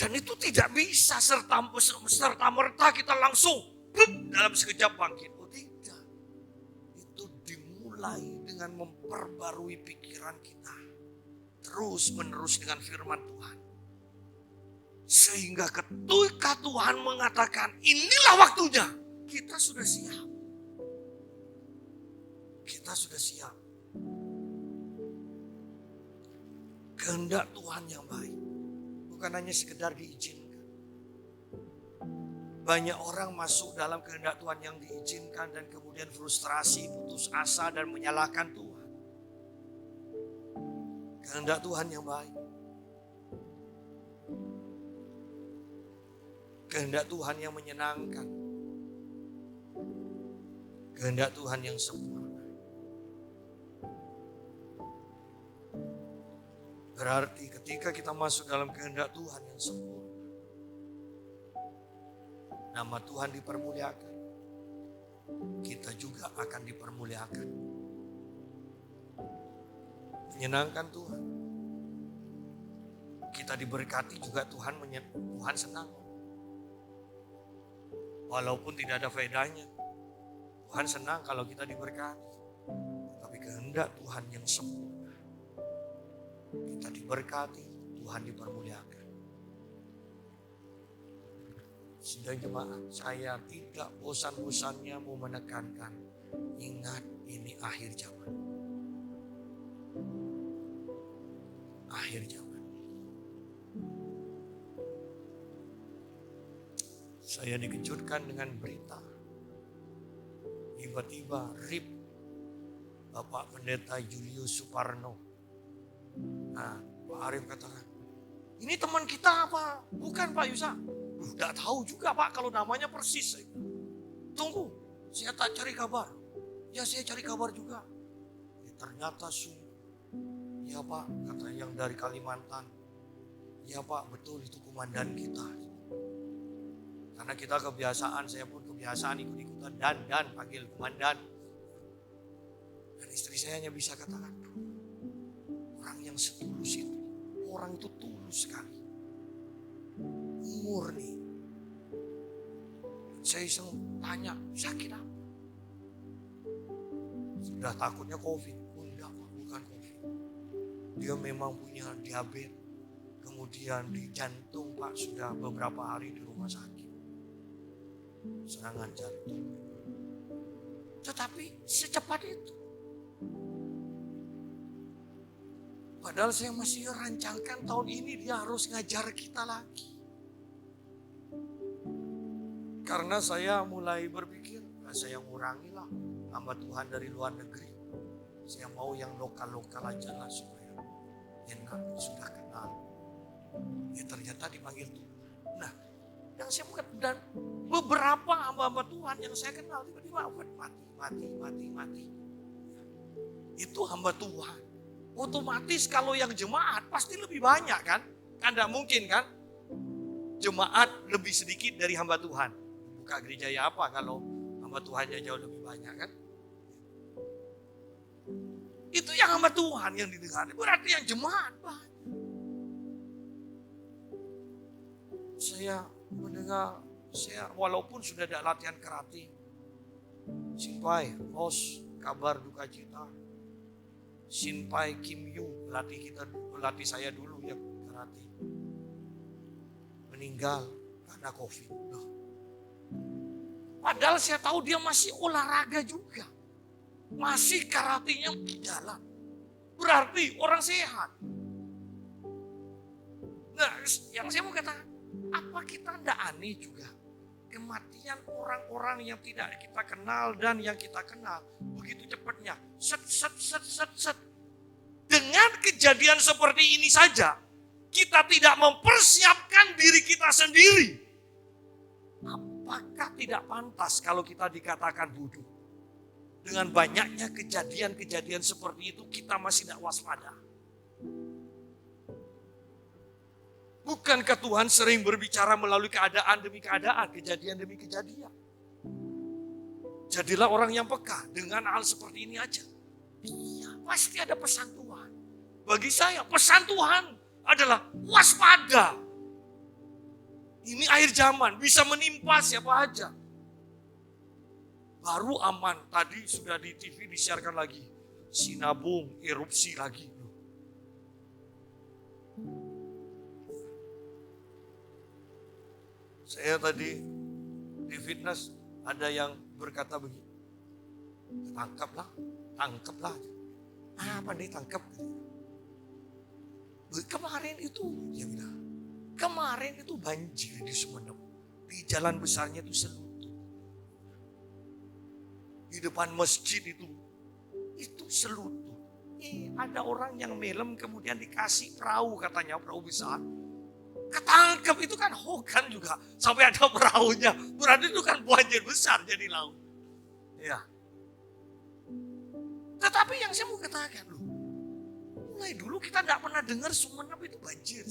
Dan itu tidak bisa serta-merta kita langsung dalam sekejap bangkit. Oh tidak. Itu dimulai dengan memperbarui pikiran kita. Terus menerus dengan firman Tuhan. Sehingga ketika Tuhan mengatakan inilah waktunya, kita sudah siap. Kita sudah siap. Kehendak Tuhan yang baik. Bukan hanya sekedar diizinkan. Banyak orang masuk dalam kehendak Tuhan yang diizinkan dan kemudian frustrasi, putus asa dan menyalahkan Tuhan. Kehendak Tuhan yang baik. Kehendak Tuhan yang menyenangkan. kehendak Tuhan yang sempurna. Berarti ketika kita masuk dalam kehendak Tuhan yang sempurna, nama Tuhan dipermuliakan, kita juga akan dipermuliakan. Menyenangkan Tuhan. Kita diberkati juga Tuhan senang. Walaupun tidak ada faedahnya, Tuhan senang kalau kita diberkati. Tapi kehendak Tuhan yang sempurna, kita diberkati, Tuhan dipermuliakan. Sidang jemaat, saya tidak bosan-bosannya mau menekankan, ingat ini akhir zaman. Akhir zaman. Saya dikejutkan dengan berita. Tiba-tiba RIP Bapak Pendeta Julius Suparno. Nah, Pak Arif katakan, ini teman kita apa? Bukan Pak Yusa. Tidak tahu juga Pak kalau namanya persis. Tunggu, saya tak cari kabar. Ya saya cari kabar juga. Ya, ternyata ya Pak, kata yang dari Kalimantan. Ya Pak, betul itu komandan kita. Karena kita kebiasaan, saya pun kebiasaan ikut-ikutan dan panggil komandan. Dan istri saya hanya bisa katakan, orang yang setulus itu, orang itu tulus sekali. Murni. Saya iseng tanya, sakit apa? Sudah takutnya COVID. Oh enggak Pak, bukan COVID. Dia memang punya diabetes. Kemudian di jantung Pak, sudah beberapa hari di rumah sakit. Serangan jantung. Tetapi secepat itu. Padahal saya masih rancangkan tahun ini dia harus ngajar kita lagi. Karena saya mulai berpikir, saya ngurangilah hamba Tuhan dari luar negeri. Saya mau yang lokal-lokal aja lah supaya enak, sudah kenal. Ya ternyata dipanggil Tuhan. Nah, yang saya bukan, dan beberapa hamba-hamba Tuhan yang saya kenal tiba-tiba mati. Itu hamba Tuhan. Otomatis kalau yang jemaat pasti lebih banyak kan? Kan tidak mungkin kan? Jemaat lebih sedikit dari hamba Tuhan. Buka gereja ya apa kalau hamba Tuhannya jauh lebih banyak kan? Itu yang hamba Tuhan yang didengar. Berarti yang jemaat banyak. Saya mendengar, walaupun sudah ada latihan karate, Sinpai, Os, kabar duka cita. Sinpai Kim Yu, pelatih saya dulu ya karate. Meninggal karena COVID. Padahal saya tahu dia masih olahraga juga. Masih karatenya jalan. Berarti orang sehat. Nah, yang saya mau katakan, apa kita tidak aneh juga? Kematian orang-orang yang tidak kita kenal dan yang kita kenal begitu cepatnya. Set. Dengan kejadian seperti ini saja, kita tidak mempersiapkan diri kita sendiri. Apakah tidak pantas kalau kita dikatakan bodoh? Dengan banyaknya kejadian-kejadian seperti itu, kita masih tidak waspada. Bukankah Tuhan sering berbicara melalui keadaan demi keadaan, kejadian demi kejadian? Jadilah orang yang peka dengan hal seperti ini aja. Iya, pasti ada pesan Tuhan. Bagi saya, pesan Tuhan adalah waspada. Ini akhir zaman, bisa menimpa siapa aja. Baru aman, tadi sudah di TV disiarkan lagi. Sinabung, erupsi lagi. Saya tadi di fitness ada yang berkata begini, tangkaplah. Apa nih tangkap? Kemarin itu, dia bilang, kemarin itu banjir di Sumeneb. Di jalan besarnya itu selutut. Di depan masjid itu selutut. Ada orang yang melem kemudian dikasih perahu katanya, perahu besar. Ketangkep itu kan hokan juga. Sampai ada perahunya. Berarti itu kan banjir besar jadi laut. Ya. Tetapi yang saya mau katakan loh, mulai dulu kita nggak pernah dengar Sumenep itu banjir.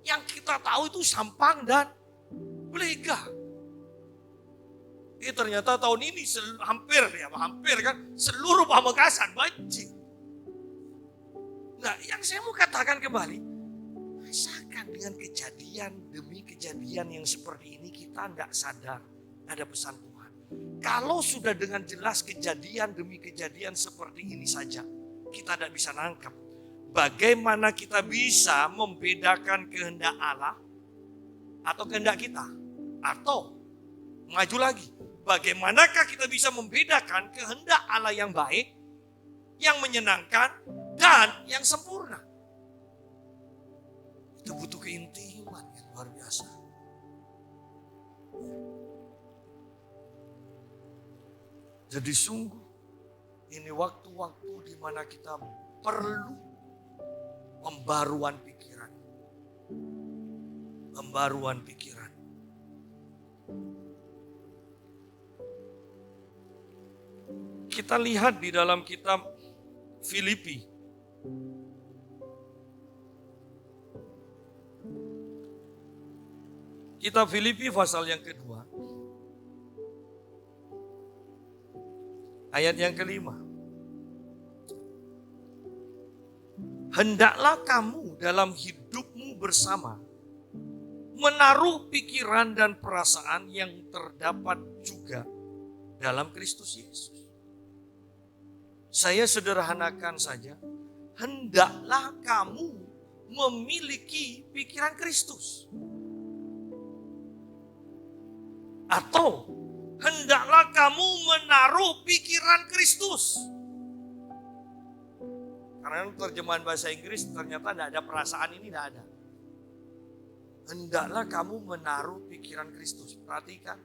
Yang kita tahu itu Sampang dan Belega. Ternyata tahun ini hampir kan seluruh Pamekasan banjir. Nah, yang saya mau katakan kembali, rasakan dengan kejadian demi kejadian yang seperti ini kita tidak sadar ada pesan Tuhan. Kalau sudah dengan jelas kejadian demi kejadian seperti ini saja, kita tidak bisa nangkep. Bagaimana kita bisa membedakan kehendak Allah atau kehendak kita? Atau maju lagi, bagaimanakah kita bisa membedakan kehendak Allah yang baik, yang menyenangkan, dan yang sempurna? Itu butuh keintiman yang luar biasa. Jadi sungguh ini waktu-waktu di mana kita perlu pembaruan pikiran. Pembaruan pikiran. Kita lihat di dalam kitab Filipi. Kitab Filipi pasal yang kedua. Ayat yang kelima. Hendaklah kamu dalam hidupmu bersama menaruh pikiran dan perasaan yang terdapat juga dalam Kristus Yesus. Saya sederhanakan saja, hendaklah kamu memiliki pikiran Kristus. Atau hendaklah kamu menaruh pikiran Kristus. Karena terjemahan bahasa Inggris ternyata tidak ada perasaan ini, tidak ada. Hendaklah kamu menaruh pikiran Kristus. Perhatikan,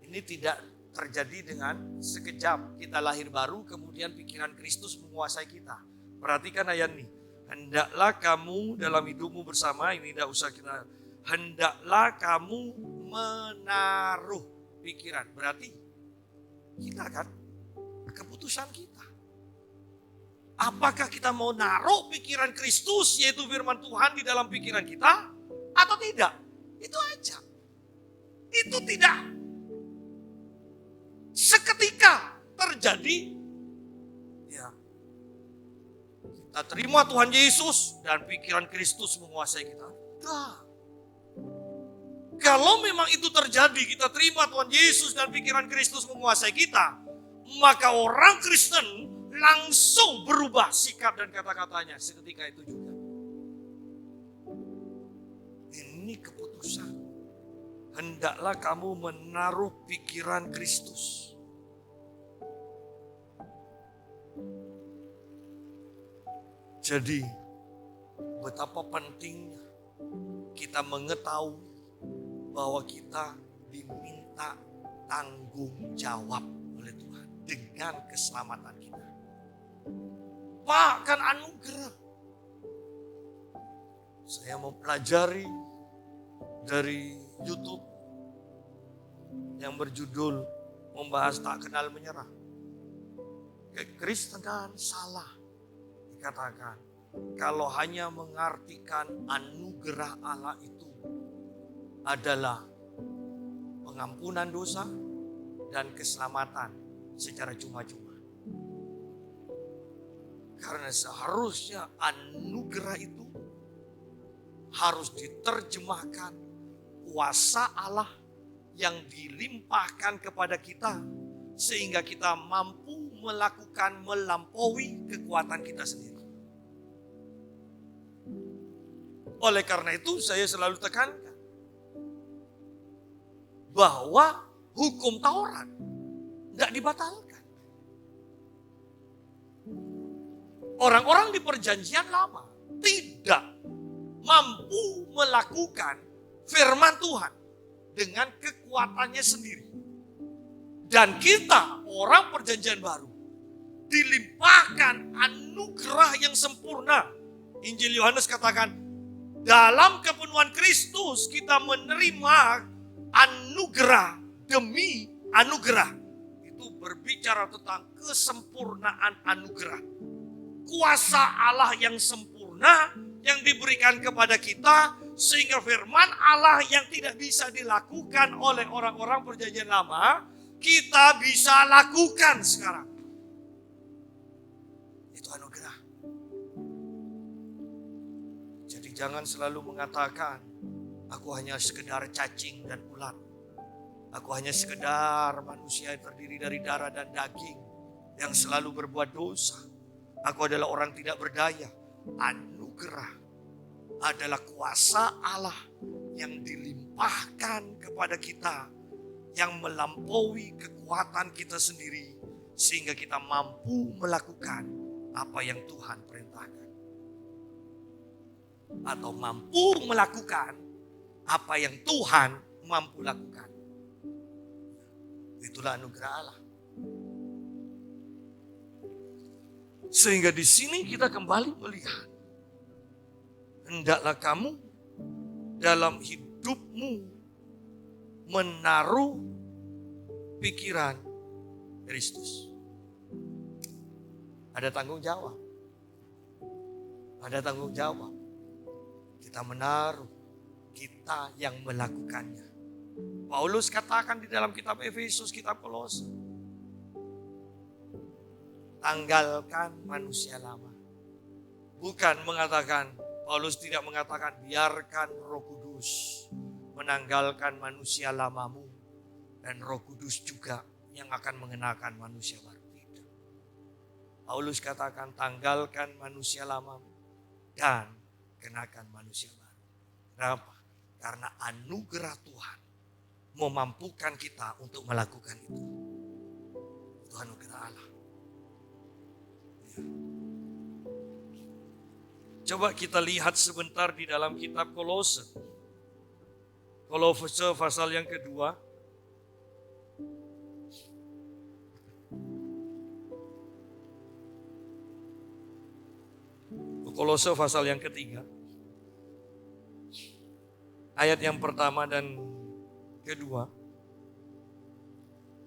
ini tidak terjadi dengan sekejap kita lahir baru kemudian pikiran Kristus menguasai kita. Perhatikan ayat ini. Hendaklah kamu dalam hidupmu bersama, ini tidak usah kita. Hendaklah kamu menaruh pikiran. Berarti kita kan keputusan kita. Apakah kita mau naruh pikiran Kristus yaitu firman Tuhan di dalam pikiran kita atau tidak? Itu aja. Itu tidak seketika terjadi. Ya. Kita terima Tuhan Yesus dan pikiran Kristus menguasai kita. Nah, kalau memang itu terjadi, kita terima Tuhan Yesus dan pikiran Kristus menguasai kita, maka orang Kristen langsung berubah sikap dan kata-katanya seketika itu juga. Ini keputusan. Hendaklah kamu menaruh pikiran Kristus. Jadi, betapa pentingnya kita mengetahui bahwa kita diminta tanggung jawab oleh Tuhan dengan keselamatan kita. Pak, kan anugerah. Saya mau pelajari dari YouTube yang berjudul membahas tak kenal menyerah. Kekristenan salah dikatakan kalau hanya mengartikan anugerah Allah itu adalah pengampunan dosa dan keselamatan secara cuma-cuma. Karena seharusnya anugerah itu harus diterjemahkan kuasa Allah yang dilimpahkan kepada kita sehingga kita mampu melakukan melampaui kekuatan kita sendiri. Oleh karena itu saya selalu tekankan bahwa hukum Taurat tidak dibatalkan. Orang-orang di perjanjian lama tidak mampu melakukan firman Tuhan dengan kekuatannya sendiri. Dan kita orang perjanjian baru dilimpahkan anugerah yang sempurna. Injil Yohanes katakan dalam kepenuhan Kristus kita menerima anugerah demi anugerah. itu berbicara tentang kesempurnaan anugerah. Kuasa Allah yang sempurna yang diberikan kepada kita, sehingga firman Allah yang tidak bisa dilakukan oleh orang-orang perjanjian lama, kita bisa lakukan sekarang. Itu anugerah. Jadi jangan selalu mengatakan, aku hanya sekedar cacing dan ulat. Aku hanya sekedar manusia yang terdiri dari darah dan daging yang selalu berbuat dosa. Aku adalah orang tidak berdaya. Anugerah adalah kuasa Allah yang dilimpahkan kepada kita, yang melampaui kekuatan kita sendiri, sehingga kita mampu melakukan apa yang Tuhan perintahkan. Atau mampu melakukan apa yang Tuhan mampu lakukan. Itulah anugerah Allah. Sehingga di sini kita kembali melihat, hendaklah kamu dalam hidupmu menaruh pikiran Kristus. Ada tanggung jawab. Ada tanggung jawab. Kita menaruh, kita yang melakukannya. Paulus katakan di dalam kitab Efesus, kitab Kolose, tanggalkan manusia lama. Bukan mengatakan, Paulus tidak mengatakan biarkan Roh Kudus menanggalkan manusia lamamu dan Roh Kudus juga yang akan mengenakan manusia baru. Tidak. Paulus katakan tanggalkan manusia lamamu dan kenakan manusia baru. Kenapa? Karena anugerah Tuhan memampukan kita untuk melakukan itu. Itu anugerah Allah. Coba kita lihat sebentar di dalam kitab Kolose. Kolose pasal yang kedua. Kolose pasal yang ketiga. Ayat yang pertama dan kedua.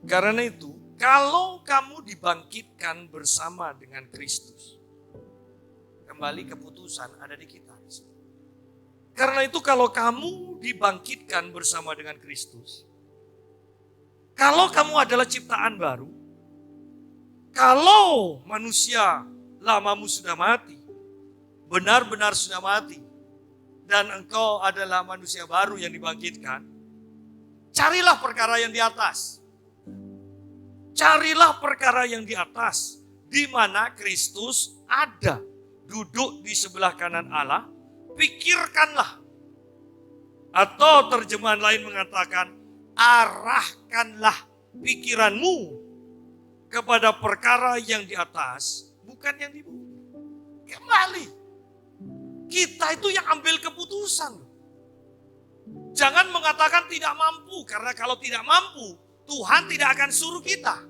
Karena itu, kalau kamu dibangkitkan bersama dengan Kristus. Kembali keputusan ada di kita. Karena itu kalau kamu dibangkitkan bersama dengan Kristus. Kalau kamu adalah ciptaan baru. Kalau manusia lamamu sudah mati. Benar-benar sudah mati. Dan engkau adalah manusia baru yang dibangkitkan. Carilah perkara yang di atas. Carilah perkara yang di atas. Di mana Kristus ada. Duduk di sebelah kanan Allah, pikirkanlah. Atau terjemahan lain mengatakan, arahkanlah pikiranmu kepada perkara yang di atas, bukan yang di bumi. Kembali, kita itu yang ambil keputusan. Jangan mengatakan tidak mampu, karena kalau tidak mampu, Tuhan tidak akan suruh kita.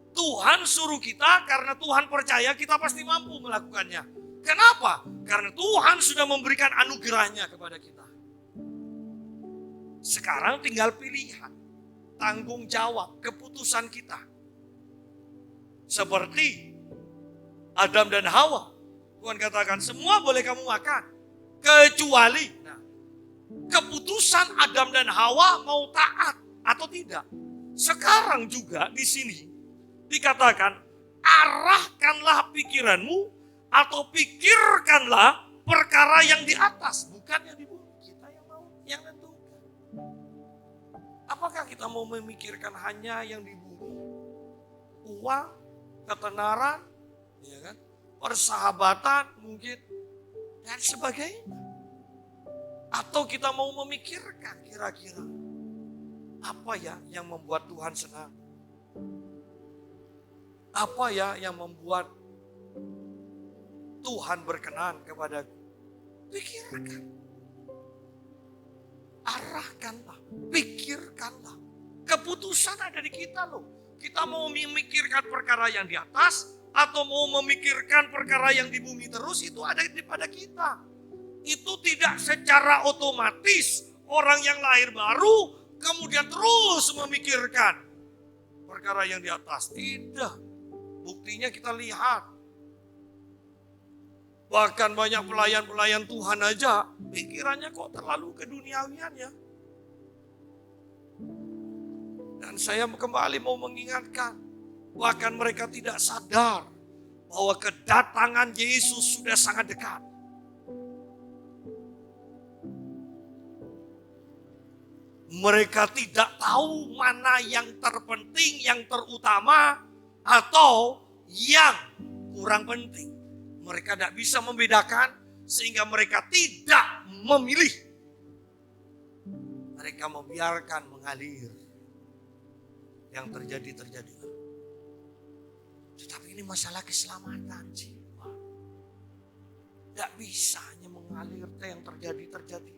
Tuhan suruh kita karena Tuhan percaya kita pasti mampu melakukannya. Kenapa? Karena Tuhan sudah memberikan anugerahnya kepada kita. Sekarang tinggal pilihan, tanggung jawab, keputusan kita. Seperti Adam dan Hawa. Tuhan katakan semua boleh kamu makan. Kecuali keputusan Adam dan Hawa mau taat atau tidak. Sekarang juga di sini dikatakan, arahkanlah pikiranmu atau pikirkanlah perkara yang di atas, bukan yang di bumi. Kita yang mau, yang tentukan. Apakah kita mau memikirkan hanya yang di bumi? Uang, ketenaran, ya kan? Persahabatan mungkin, dan sebagainya. Atau kita mau memikirkan kira-kira apa ya yang membuat Tuhan senang? Apa ya yang membuat Tuhan berkenan kepadaku? Pikirkan. Arahkanlah. Pikirkanlah. Keputusan ada di kita loh. Kita mau memikirkan perkara yang di atas atau mau memikirkan perkara yang di bumi terus, itu ada pada kita. Itu tidak secara otomatis orang yang lahir baru kemudian terus memikirkan perkara yang di atas. Tidak. Buktinya kita lihat. Bahkan banyak pelayan-pelayan Tuhan aja, pikirannya kok terlalu keduniawian ya. Dan saya kembali mau mengingatkan, bahkan mereka tidak sadar bahwa kedatangan Yesus sudah sangat dekat. Mereka tidak tahu mana yang terpenting, yang terutama, atau yang kurang penting. Mereka tidak bisa membedakan sehingga mereka tidak memilih. Mereka membiarkan mengalir. Yang terjadi. Tetapi ini masalah keselamatan jiwa. Tidak bisa hanya mengalir yang terjadi.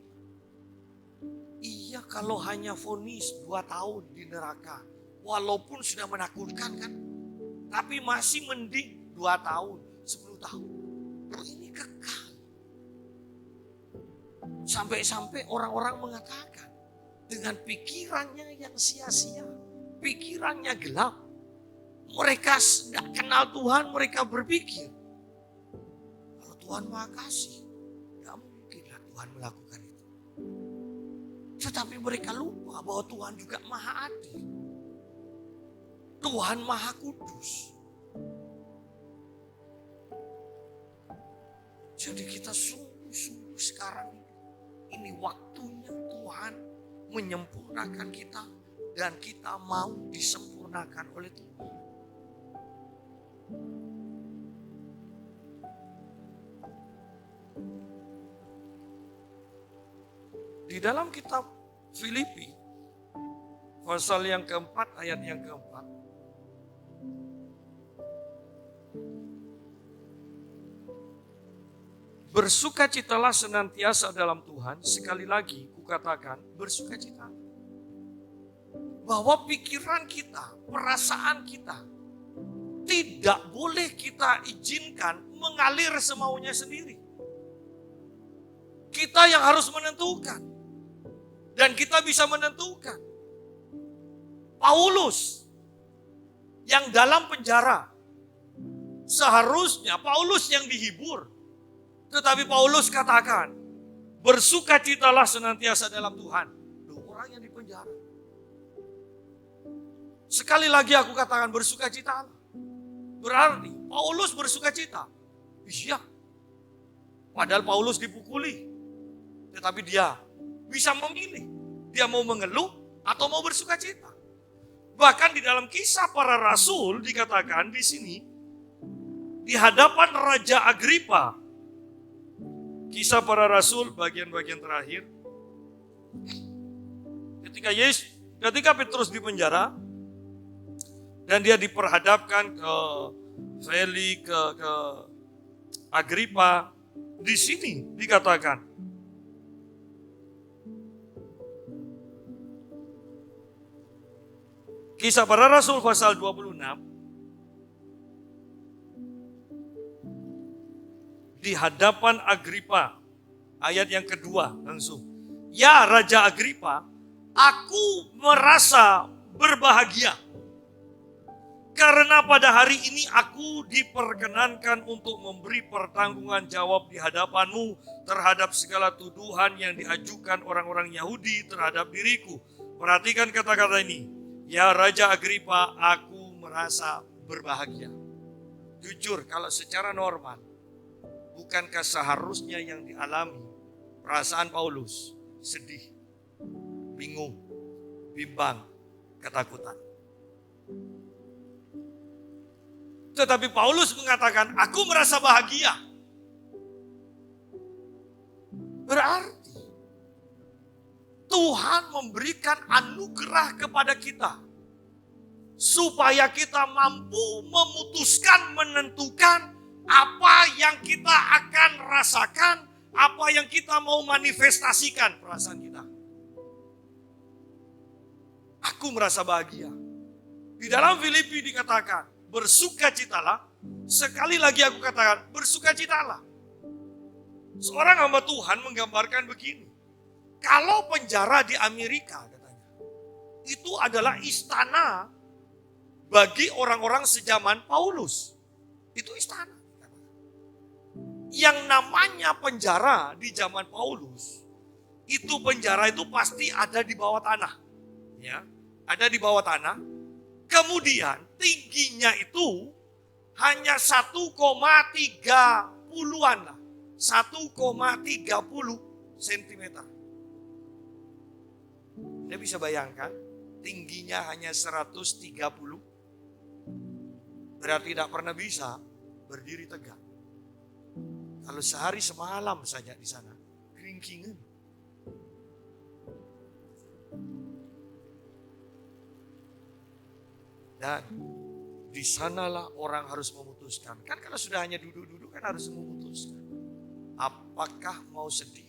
Iya kalau hanya vonis 2 tahun di neraka. Walaupun sudah menakutkan kan. Tapi masih mending 2 tahun, 10 tahun. Ini kekal. Sampai-sampai orang-orang mengatakan dengan pikirannya yang sia-sia, pikirannya gelap. Mereka tidak kenal Tuhan, mereka berpikir kalau Tuhan Maha Kasih, tidak mungkinlah Tuhan melakukan itu. Tetapi mereka lupa bahwa Tuhan juga Maha Adil. Tuhan Maha Kudus. Jadi kita sungguh-sungguh sekarang ini waktunya Tuhan menyempurnakan kita dan kita mau disempurnakan oleh Tuhan. Di dalam kitab Filipi, pasal yang keempat, ayat yang keempat. Bersukacitalah senantiasa dalam Tuhan. Sekali lagi kukatakan bersukacita. Bahwa pikiran kita, perasaan kita tidak boleh kita izinkan mengalir semaunya sendiri. Kita yang harus menentukan. Dan kita bisa menentukan. Paulus yang dalam penjara. Seharusnya Paulus yang dihibur. Tetapi Paulus katakan, bersukacitalah senantiasa dalam Tuhan. Loh, orang yang di penjara. Sekali lagi aku katakan bersukacitalah. Berarti Paulus bersukacita. Iya. Padahal Paulus dipukuli. Tetapi dia bisa memilih. Dia mau mengeluh atau mau bersukacita. Bahkan di dalam Kisah Para Rasul dikatakan di sini, di hadapan Raja Agripa, Kisah Para Rasul bagian-bagian terakhir. Ketika Petrus di penjara dan dia diperhadapkan ke Felix, ke Agripa, di sini dikatakan Kisah Para Rasul pasal 26. Di hadapan Agripa, ayat yang kedua langsung. Ya Raja Agripa, aku merasa berbahagia. Karena pada hari ini aku diperkenankan untuk memberi pertanggungan jawab di hadapanmu terhadap segala tuduhan yang diajukan orang-orang Yahudi terhadap diriku. Perhatikan kata-kata ini. Ya Raja Agripa, aku merasa berbahagia. Jujur, kalau secara normal, bukankah seharusnya yang dialami perasaan Paulus? Sedih, bingung, bimbang, ketakutan. Tetapi Paulus mengatakan, aku merasa bahagia. Berarti Tuhan memberikan anugerah kepada kita. Supaya kita mampu memutuskan, menentukan apa yang kita akan rasakan, apa yang kita mau manifestasikan perasaan kita. Aku merasa bahagia. Di dalam Filipi dikatakan, bersukacitalah. Sekali lagi aku katakan, bersukacitalah. Seorang hamba Tuhan menggambarkan begini. Kalau penjara di Amerika katanya, itu adalah istana bagi orang-orang sejaman Paulus. Itu istana. Yang namanya penjara di zaman Paulus, itu penjara itu pasti ada di bawah tanah. Ya, ada di bawah tanah. Kemudian tingginya itu hanya 1,30-an lah. 1,30 cm. Anda bisa bayangkan, tingginya hanya 130. Berarti tidak pernah bisa berdiri tegak. Kalau sehari semalam saja di sana, keringkingan. Dan di sanalah orang harus memutuskan. Kan kalau sudah hanya duduk-duduk kan harus memutuskan. Apakah mau sedih?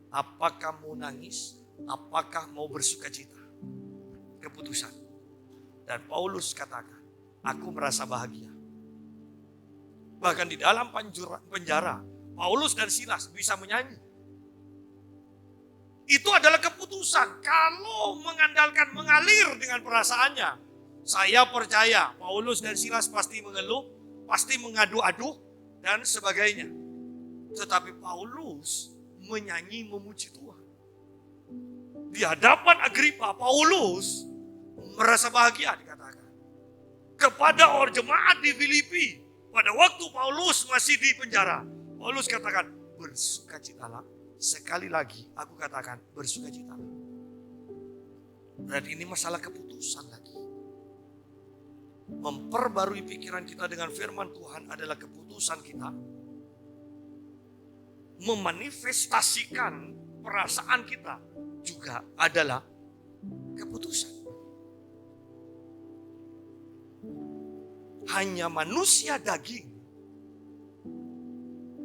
Apakah mau nangis? Apakah mau bersuka cita? Keputusan. Dan Paulus katakan, aku merasa bahagia. Bahkan di dalam penjara, Paulus dan Silas bisa menyanyi. Itu adalah keputusan. Kalau mengandalkan mengalir dengan perasaannya, saya percaya Paulus dan Silas pasti mengeluh, pasti mengadu-adu dan sebagainya. Tetapi Paulus menyanyi memuji Tuhan. Di hadapan Agripa, Paulus merasa bahagia dikatakan. Kepada orang jemaat di Filipi, pada waktu Paulus masih di penjara, Paulus katakan, bersukacitalah. Sekali lagi aku katakan, bersukacitalah. Berarti ini masalah keputusan lagi. Memperbarui pikiran kita dengan firman Tuhan adalah keputusan kita. Memanifestasikan perasaan kita juga adalah keputusan. Hanya manusia daging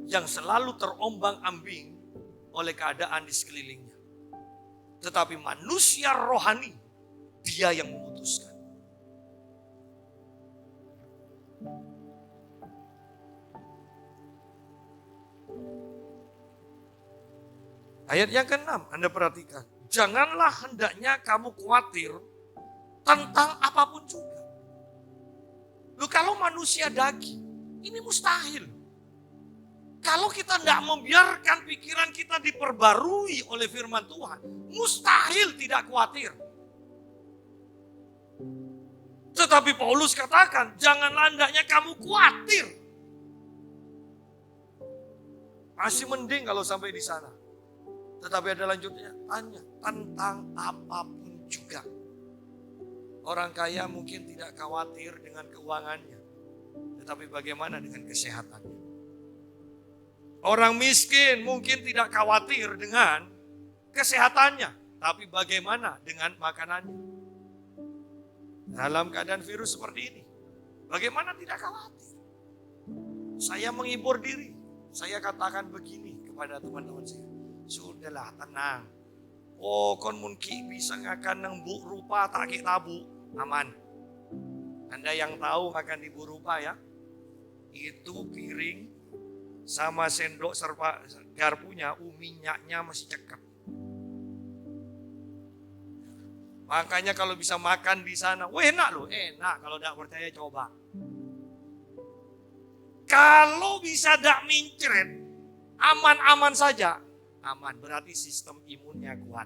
yang selalu terombang-ambing oleh keadaan di sekelilingnya. Tetapi manusia rohani, dia yang memutuskan. Ayat yang ke-6, Anda perhatikan. Janganlah hendaknya kamu khawatir tentang apapun juga. Loh, kalau manusia daging, ini mustahil. Kalau kita tidak membiarkan pikiran kita diperbarui oleh firman Tuhan, mustahil tidak khawatir. Tetapi Paulus katakan, janganlah hendaknya kamu khawatir. Masih mending kalau sampai di sana. Tetapi ada lanjutnya, tanya tentang apapun juga. Orang kaya mungkin tidak khawatir dengan keuangannya. Tetapi bagaimana dengan kesehatannya? Orang miskin mungkin tidak khawatir dengan kesehatannya. Tapi bagaimana dengan makanannya? Dalam keadaan virus seperti ini, bagaimana tidak khawatir? Saya menghibur diri. Saya katakan begini kepada teman-teman saya. Sudahlah, tenang. Oh, kon mungkin bisa ngakan nang bu rupa tak tabu, aman. Anda yang tahu makan di bu rupa ya, itu piring sama sendok serba garpunya, minyaknya masih cekap. Makanya kalau bisa makan di sana, wah enak loh, enak. Kalau tidak percaya coba. Kalau bisa tidak mincret, aman-aman saja. Aman, berarti sistem imunnya kuat.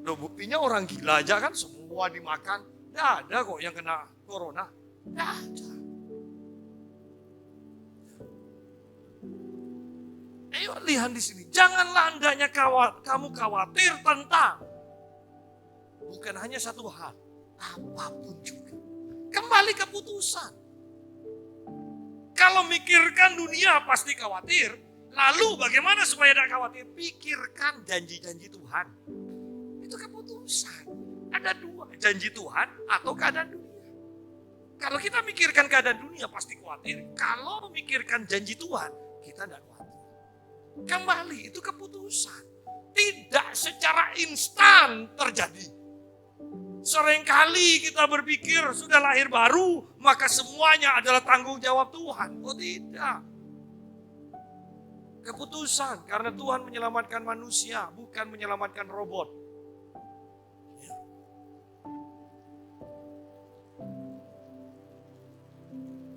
Loh, buktinya orang gila aja kan semua dimakan. Tidak ada kok yang kena corona. Tidak ada. Ayo lihat di sini. Janganlah hendaknya kamu khawatir tentang. Bukan hanya satu hal. Apapun juga. Kembali keputusan. Kalau mikirkan dunia pasti khawatir. Lalu bagaimana supaya tidak khawatir? Pikirkan janji-janji Tuhan. Itu keputusan. Ada dua, janji Tuhan atau keadaan dunia. Kalau kita mikirkan keadaan dunia pasti khawatir. Kalau memikirkan janji Tuhan, kita tidak khawatir. Kembali, itu keputusan. Tidak secara instan terjadi. Seringkali kita berpikir sudah lahir baru, maka semuanya adalah tanggung jawab Tuhan. Oh tidak. Keputusan, karena Tuhan menyelamatkan manusia, bukan menyelamatkan robot. Ya.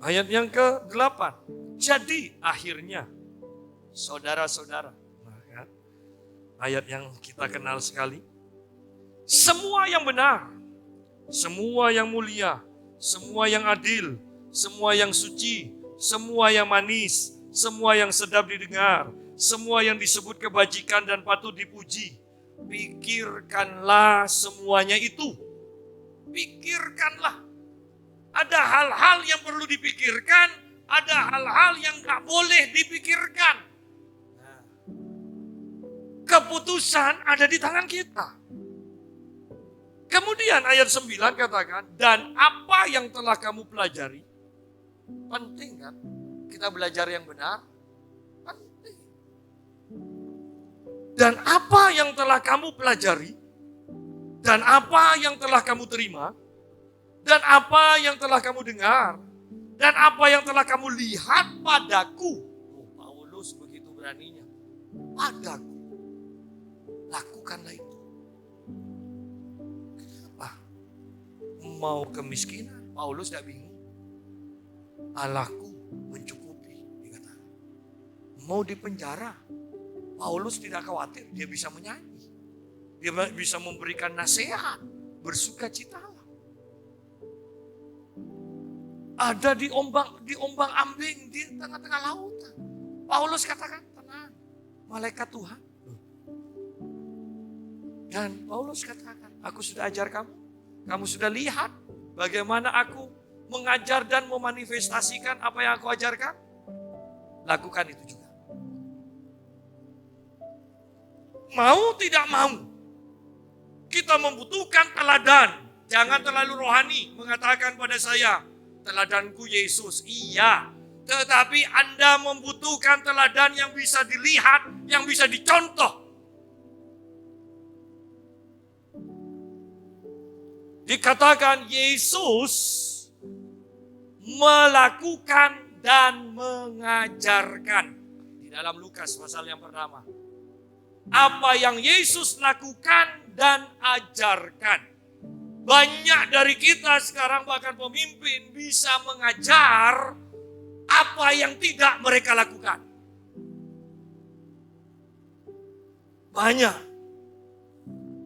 Ayat yang ke-8. Jadi akhirnya, saudara-saudara, ayat yang kita kenal sekali. Semua yang benar, semua yang mulia, semua yang adil, semua yang suci, semua yang manis, semua yang sedap didengar, semua yang disebut kebajikan dan patut dipuji. Pikirkanlah semuanya itu. Pikirkanlah. Ada hal-hal yang perlu dipikirkan, ada hal-hal yang gak boleh dipikirkan. Keputusan ada di tangan kita. Kemudian ayat 9 katakan, dan apa yang telah kamu pelajari, penting kan? Kita belajar yang benar, penting. Dan apa yang telah kamu pelajari, dan apa yang telah kamu terima, dan apa yang telah kamu dengar, dan apa yang telah kamu lihat padaku. Oh, Paulus begitu beraninya. Padaku. Lakukanlah itu. Kenapa? Mau kemiskinan, Paulus tidak bingung. Allahku mencukupi, dikatakan. Mau di penjara, Paulus tidak khawatir, dia bisa menyanyi. Dia bisa memberikan nasihat, bersukacitalah. Ada di ombang ambing, di tengah-tengah lautan. Paulus katakan, tenang, malaikat Tuhan. Dan Paulus katakan, aku sudah ajar kamu. Kamu sudah lihat bagaimana aku mengajar dan memanifestasikan apa yang aku ajarkan. Lakukan itu juga. Mau tidak mau, kita membutuhkan teladan. Jangan terlalu rohani mengatakan pada saya, teladanku Yesus. Iya, tetapi Anda membutuhkan teladan yang bisa dilihat, yang bisa dicontoh. Dikatakan Yesus melakukan dan mengajarkan. Di dalam Lukas pasal yang pertama. Apa yang Yesus lakukan dan ajarkan. Banyak dari kita sekarang bahkan pemimpin bisa mengajar apa yang tidak mereka lakukan. Banyak.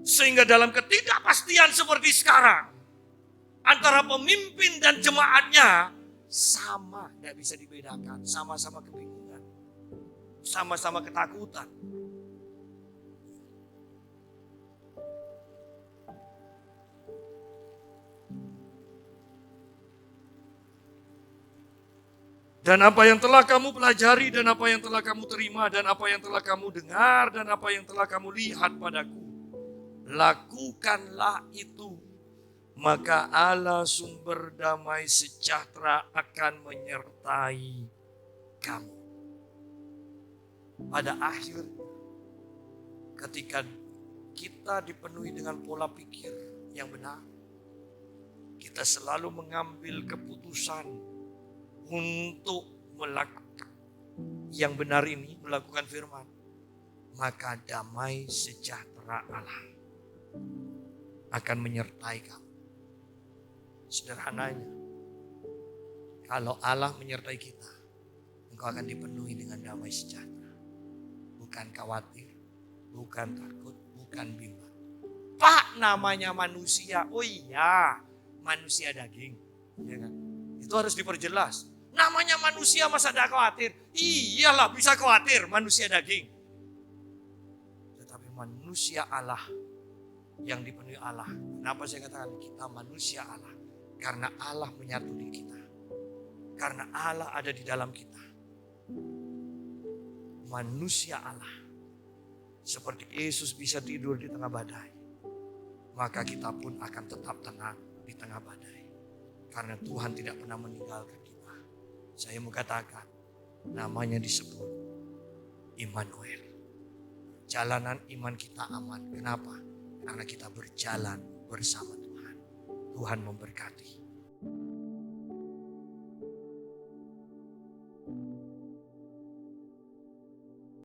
Sehingga dalam ketidakpastian seperti sekarang, antara pemimpin dan jemaatnya sama, tidak bisa dibedakan. Sama-sama kebingungan. Sama-sama ketakutan. Dan apa yang telah kamu pelajari, dan apa yang telah kamu terima, dan apa yang telah kamu dengar, dan apa yang telah kamu lihat padaku, lakukanlah itu. Maka Allah sumber damai sejahtera akan menyertai kamu. Pada akhir, ketika kita dipenuhi dengan pola pikir yang benar, kita selalu mengambil keputusan untuk melakukan yang benar ini, melakukan firman, maka damai sejahtera Allah akan menyertai kamu. Sederhananya, kalau Allah menyertai kita, engkau akan dipenuhi dengan damai sejahtera. Bukan khawatir, bukan takut, bukan bimbang. Pak, namanya manusia. Oh iya, manusia daging. Ya kan? Itu harus diperjelas. Namanya manusia masa tidak khawatir? Iyalah bisa khawatir, manusia daging. Tetapi manusia Allah yang dipenuhi Allah. Kenapa saya katakan kita manusia Allah? Karena Allah menyatu di kita. Karena Allah ada di dalam kita. Manusia Allah. Seperti Yesus bisa tidur di tengah badai. Maka kita pun akan tetap tenang di tengah badai. Karena Tuhan tidak pernah meninggalkan kita. Saya mau katakan, namanya disebut Immanuel. Jalanan iman kita aman. Kenapa? Karena kita berjalan bersama Tuhan. Tuhan memberkati.